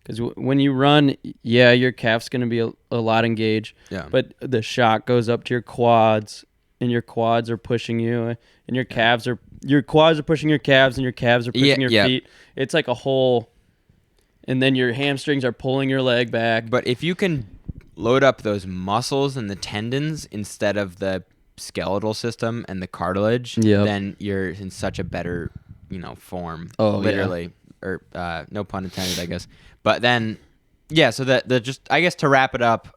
Because when you run, your calf's going to be a lot engaged. Yeah. But the shock goes up to your quads, and your quads are pushing you, and your quads are pushing your calves, and your calves are pushing your feet. It's like a whole, and then your hamstrings are pulling your leg back. But if you can load up those muscles and the tendons instead of the skeletal system and the cartilage, then you're in such a better, form. Oh, literally, or no pun intended, I guess. But then, so the just I guess to wrap it up,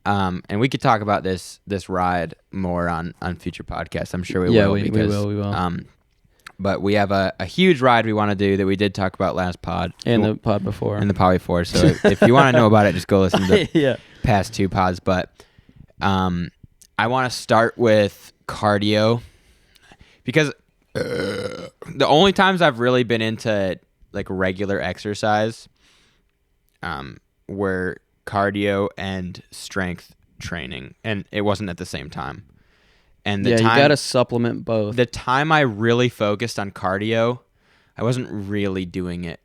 and we could talk about this ride more on future podcasts. I'm sure we will. We will. But we have a huge ride we want to do that we did talk about last pod. And the pod before. And the pod before. So if you want to know about it, just go listen to the past 2 pods. But I want to start with cardio because the only times I've really been into like regular exercise were cardio and strength training. And it wasn't at the same time. And you got to supplement both. The time I really focused on cardio, I wasn't really doing it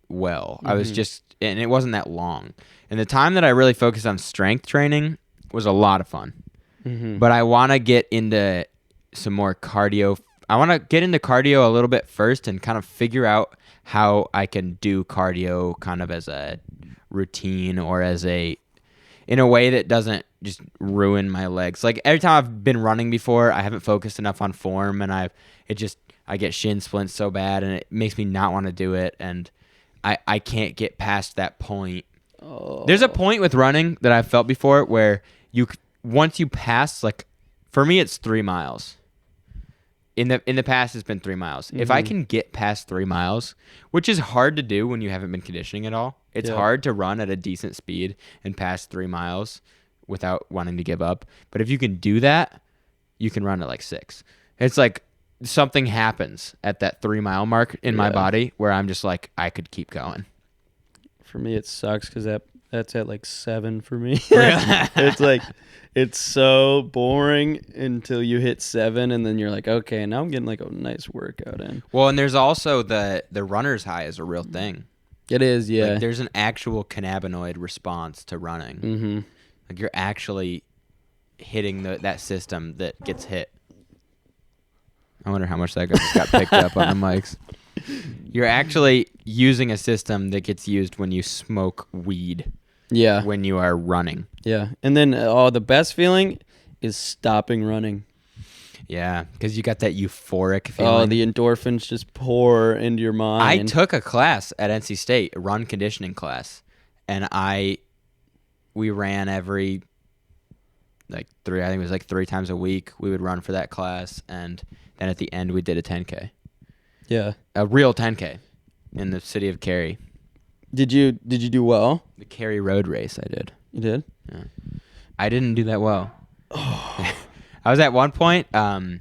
well. I was just, and it wasn't that long. And the time that I really focused on strength training was a lot of fun. Mm-hmm. But I want to get into some more cardio. I want to get into cardio a little bit first and kind of figure out how I can do cardio kind of as a routine or in a way that doesn't just ruin my legs. Like every time I've been running before, I haven't focused enough on form, and I get shin splints so bad, and it makes me not want to do it, and I can't get past that point. Oh. There's a point with running that I've felt before where once you pass, like for me it's 3 miles. In the past it's been 3 miles. If I can get past 3 miles, which is hard to do when you haven't been conditioning at all. It's hard to run at a decent speed and pass 3 miles without wanting to give up. But if you can do that, you can run at like 6. It's like something happens at that 3 mile mark in my body where I'm just like, I could keep going. For me, it sucks because that's at like 7 for me. Really? It's like, it's so boring until you hit 7, and then you're like, okay, now I'm getting like a nice workout in. Well, and there's also the runner's high is a real thing. It is, yeah. Like there's an actual cannabinoid response to running. Mm-hmm. Like you're actually hitting that system that gets hit. I wonder how much that got picked up on the mics. You're actually using a system that gets used when you smoke weed. Yeah. When you are running. Yeah. And then the best feeling is stopping running. Yeah, because you got that euphoric feeling. Oh, the endorphins just pour into your mind. I took a class at NC State, a run conditioning class, and we ran every I think it was like 3 times a week. We would run for that class, and then at the end we did a 10K. Yeah. A real 10K in the city of Cary. Did you do well? The Cary Road Race I did. You did? Yeah. I didn't do that well. I was at one point, I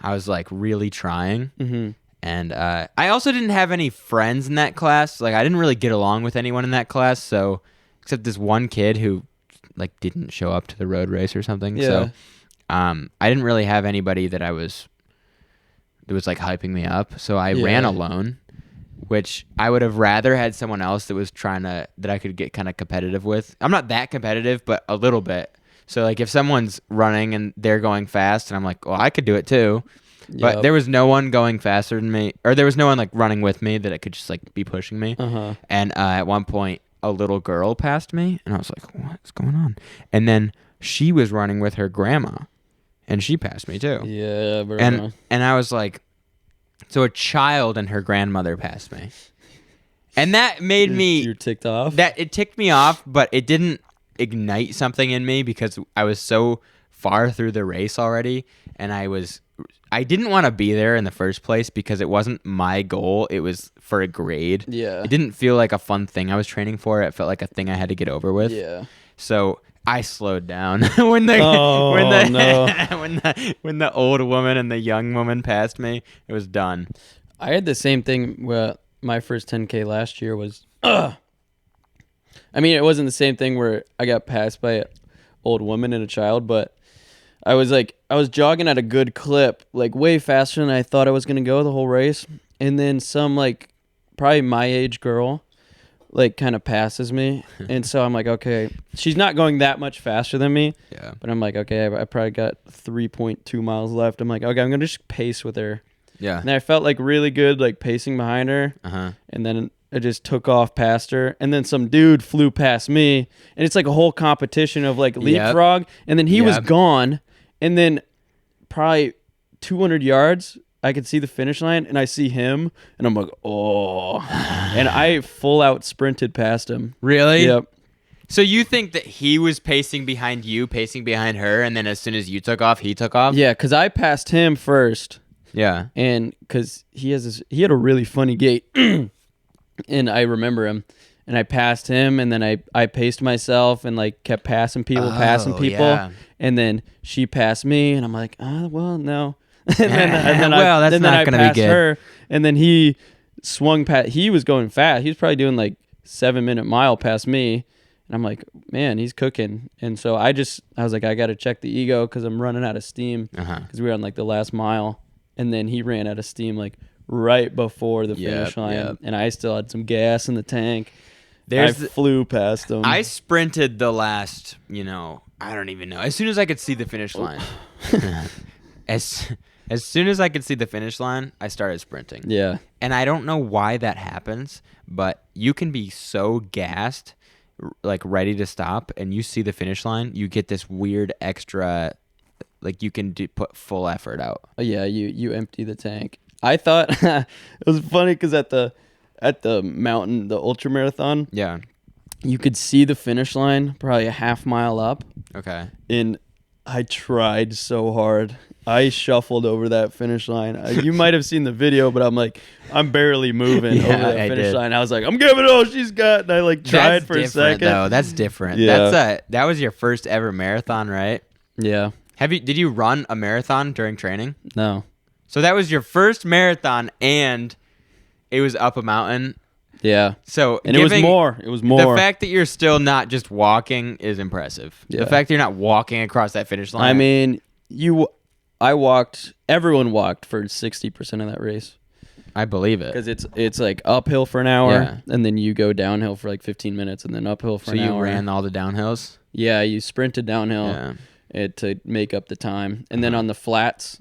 was like really trying. Mm-hmm. And I also didn't have any friends in that class. Like I didn't really get along with anyone in that class. So except this one kid who like didn't show up to the road race or something. Yeah. So I didn't really have anybody that was like hyping me up, so I ran Yeah. alone, which I would have rather had someone else that was that I could get kind of competitive with. I'm not that competitive, but a little bit. So like if someone's running and they're going fast and I'm like, well, I could do it too. But Yep. there was no one going faster than me, or there was no one like running with me that I could just like be pushing me. Uh-huh. And at one point, a little girl passed me, and I was like, what's going on? And then she was running with her grandma, and she passed me too. Yeah, bro. And I was like, so a child and her grandmother passed me. And that made me You're ticked off? that it ticked me off, but it didn't ignite something in me because I was so far through the race already, and I didn't want to be there in the first place because it wasn't my goal. It was for a grade. Yeah. It didn't feel like a fun thing I was training for. It felt like a thing I had to get over with. Yeah. So I slowed down when the Oh, no. when the old woman and the young woman passed me. It was done. I had the same thing. My first 10K last year was. I mean, it wasn't the same thing where I got passed by an old woman and a child, but I was jogging at a good clip, like way faster than I thought I was gonna go the whole race, and then some like probably my age girl like kind of passes me, and so I'm like, okay, she's not going that much faster than me, Yeah. but I'm like, okay, I probably got 3.2 miles left. I'm like, okay, I'm gonna just pace with her. Yeah. And I felt like really good, like pacing behind her. Uh-huh. And then I just took off past her. And then some dude flew past me. And it's like a whole competition of like leapfrog. And then he was Yep. gone. And then probably 200 yards, I could see the finish line. And I see him. And I'm like, oh. And I full out sprinted past him. Really? Yep. So you think that he was pacing behind you, pacing behind her, and then as soon as you took off, he took off? Yeah, because I passed him first. Yeah. And because he had a really funny gait. And I remember him, and I passed him, and then I paced myself and like kept passing people, yeah. and then she passed me, and I'm like, well, no. and then Well, that's not I gonna be passed good. her, and then he swung past. He was going fast. He was probably doing like 7-minute mile past me, and I'm like, man, he's cooking. And so I was like, I got to check the ego because I'm running out of steam Uh-huh. because we were on like the last mile, and then he ran out of steam like right before the finish line, yep. and I still had some gas in the tank. I There's flew past him. I sprinted the last, I don't even know. As soon as I could see the finish line. as soon as I could see the finish line, I started sprinting. yeah, And I don't know why that happens, but you can be so gassed, like ready to stop, and you see the finish line, you get this weird extra, like you can put full effort out. yeah. You empty the tank. I thought it was funny because at the mountain, the ultra marathon, Yeah. you could see the finish line probably a half mile up, Okay. and I tried so hard. I shuffled over that finish line. You might have seen the video, but I'm barely moving Yeah, over that I finish did. line. I was like, I'm giving it all she's got, and I like tried That's for a different, second. though. That's different. Yeah. That was your first ever marathon, right? Yeah, Did you run a marathon during training? no, So that was your first marathon, and it was up a mountain. yeah, So and it was more. It was more. The fact that you're still not just walking is impressive. Yeah. The fact that you're not walking across that finish line. I mean, everyone walked for 60% of that race I believe it. because it's like uphill for an hour, Yeah. and then you go downhill for like 15 minutes, and then uphill for So an you hour. ran all the downhills. Yeah, you sprinted downhill Yeah. to make up the time, and then on the flats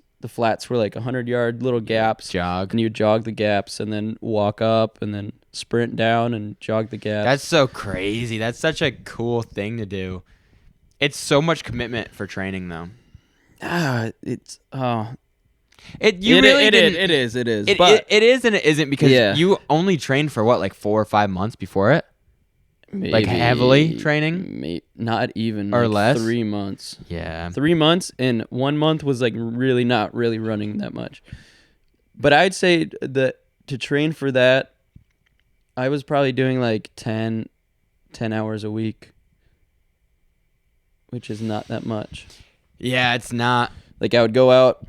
were like 100-yard little gaps. Jog. And you jog the gaps, and then walk up, and then sprint down and jog the gaps. That's so crazy. That's such a cool thing to do. It's so much commitment for training, though. It's It is. It is. It But is and it isn't because Yeah. you only trained for what, like 4 or 5 months before it? Like heavily training? Not even Or like less? 3 months. Yeah. 3 months, and 1 month was like really not really running that much. But I'd say that to train for that, I was probably doing like 10 hours a week, which is not that much. Yeah, it's not. Like I would go out,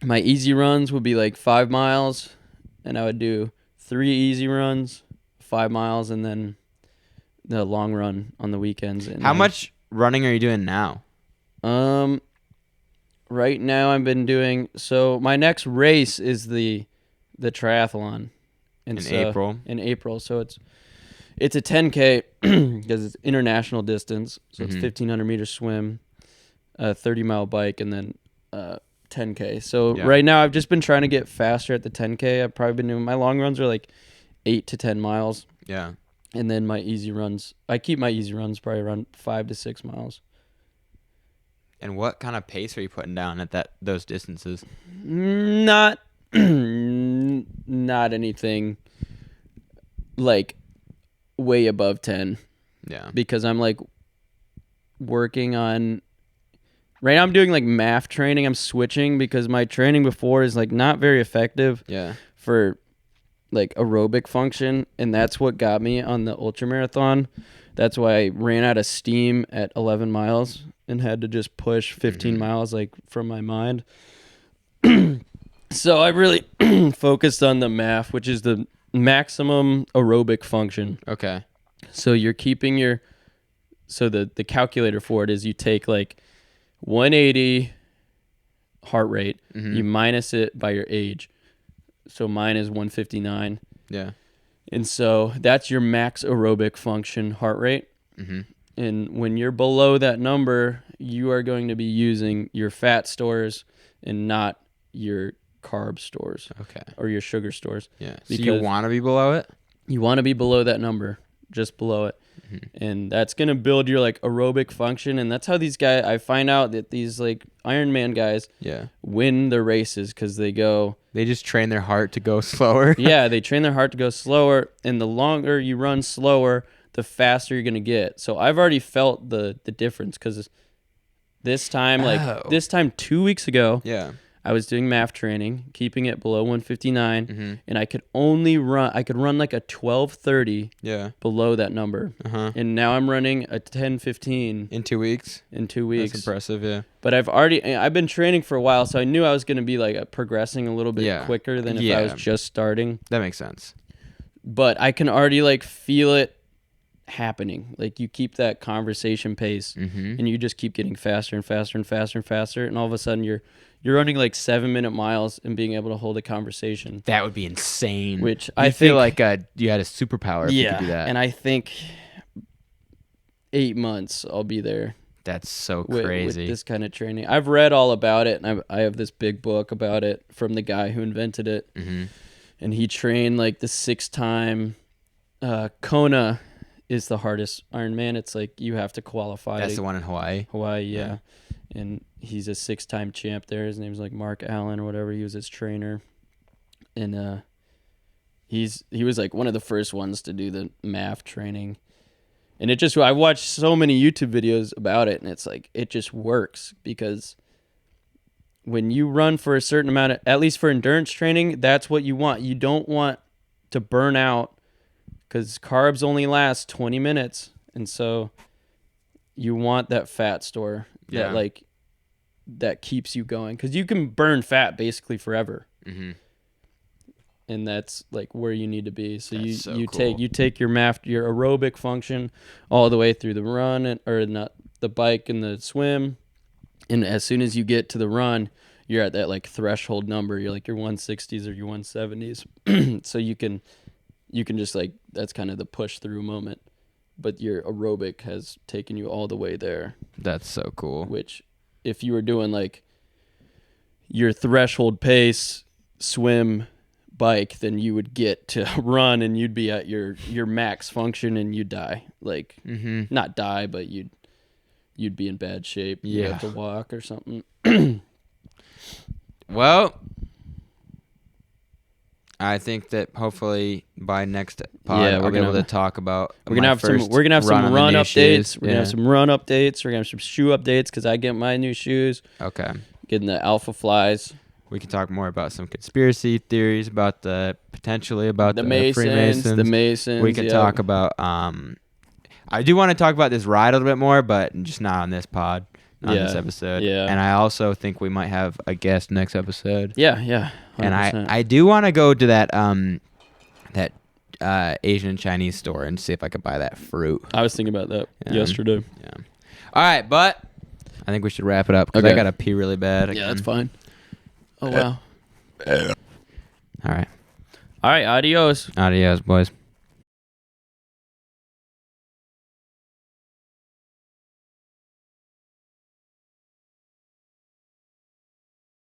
my easy runs would be like 5 miles, and I would do 3 easy runs, 5 miles, and then the long run on the weekends. And How then, much running are you doing now? right now I've been doing, so my next race is the triathlon. In April. In April. So it's a 10K because it's international distance. So it's 1,500 meter swim, a 30-mile bike, and then 10K. So right now I've just been trying to get faster at the 10K. I've probably been doing, my long runs are like 8 to 10 miles. Yeah. And then my easy runs, I keep my easy runs probably around 5 to 6 miles. And what kind of pace are you putting down at those distances? Not anything like way above 10. Yeah. Because I'm like working on, right now I'm doing like MAF training. I'm switching because my training before is like not very effective for like aerobic function, and that's what got me on the ultra marathon. That's why I ran out of steam at 11 miles and had to just push 15 miles like from my mind. So I really focused on the MAF, which is the maximum aerobic function. Okay. So you're keeping the calculator for it is you take like 180 heart rate, you minus it by your age. So mine is 159. Yeah. And so that's your max aerobic function heart rate. And when you're below that number, you are going to be using your fat stores and not your carb stores. Okay. Or your sugar stores. Yeah. So you want to be below it? You want to be below that number, just below it. And that's going to build your like aerobic function. And that's how these guys, I find out that these like Ironman guys win the races because they just train their heart to go slower. Yeah, they train their heart to go slower. And the longer you run slower, the faster you're going to get. So I've already felt the difference because this time, 2 weeks ago, I was doing MAF training, keeping it below 159, and I could run like a 12:30 below that number. And now I'm running a 10:15 in 2 weeks. That's impressive, yeah. But I've been training for a while, so I knew I was going to be like progressing a little bit quicker than if I was just starting. That makes sense. But I can already like feel it happening. Like you keep that conversation pace and you just keep getting faster and faster and faster and faster, and all of a sudden you're running like 7-minute miles and being able to hold a conversation. That would be insane. Which I feel like you had a superpower if you could do that. And I think 8 months I'll be there. That's so crazy. With this kind of training. I've read all about it, and I have this big book about it from the guy who invented it. And he trained like the 6-time Kona is the hardest Ironman. It's like you have to qualify. That's the one in Hawaii? Hawaii, yeah. And he's a 6-time champ there. His name's like Mark Allen or whatever. He was his trainer. And he was like one of the first ones to do the MAF training. And I watched so many YouTube videos about it, and it's like it just works because when you run for a certain amount of, at least for endurance training, that's what you want. You don't want to burn out because carbs only last 20 minutes. And so you want that fat store that keeps you going, because you can burn fat basically forever. And that's like where you need to be. So you take your aerobic function all the way through the run or not the bike and the swim. And as soon as you get to the run, you're at that like threshold number. You're like your 160s or your 170s. So you can just like, that's kind of the push through moment. But your aerobic has taken you all the way there. That's so cool. Which if you were doing like your threshold pace, swim, bike, then you would get to run and you'd be at your max function and you'd die. Like not die, but you'd be in bad shape. You'd have to walk or something. Well, I think that hopefully by next pod I'll be able to talk about. We're gonna have some run updates. We're gonna have some run updates. We're gonna have some shoe updates because I get my new shoes. Okay. Getting the Alpha Flies. We can talk more about some conspiracy theories about the Masons, Freemasons. The Masons. We can talk about. I do want to talk about this ride a little bit more, but just not on this pod. On this episode. Yeah. And I also think we might have a guest next episode. Yeah. 100%. And I do want to go to that Asian Chinese store and see if I could buy that fruit. I was thinking about that yesterday. Yeah. All right, but I think we should wrap it up because I Okay. gotta pee really bad. Yeah, again. that's fine. Oh wow. All right. All right, adios. Adios, boys.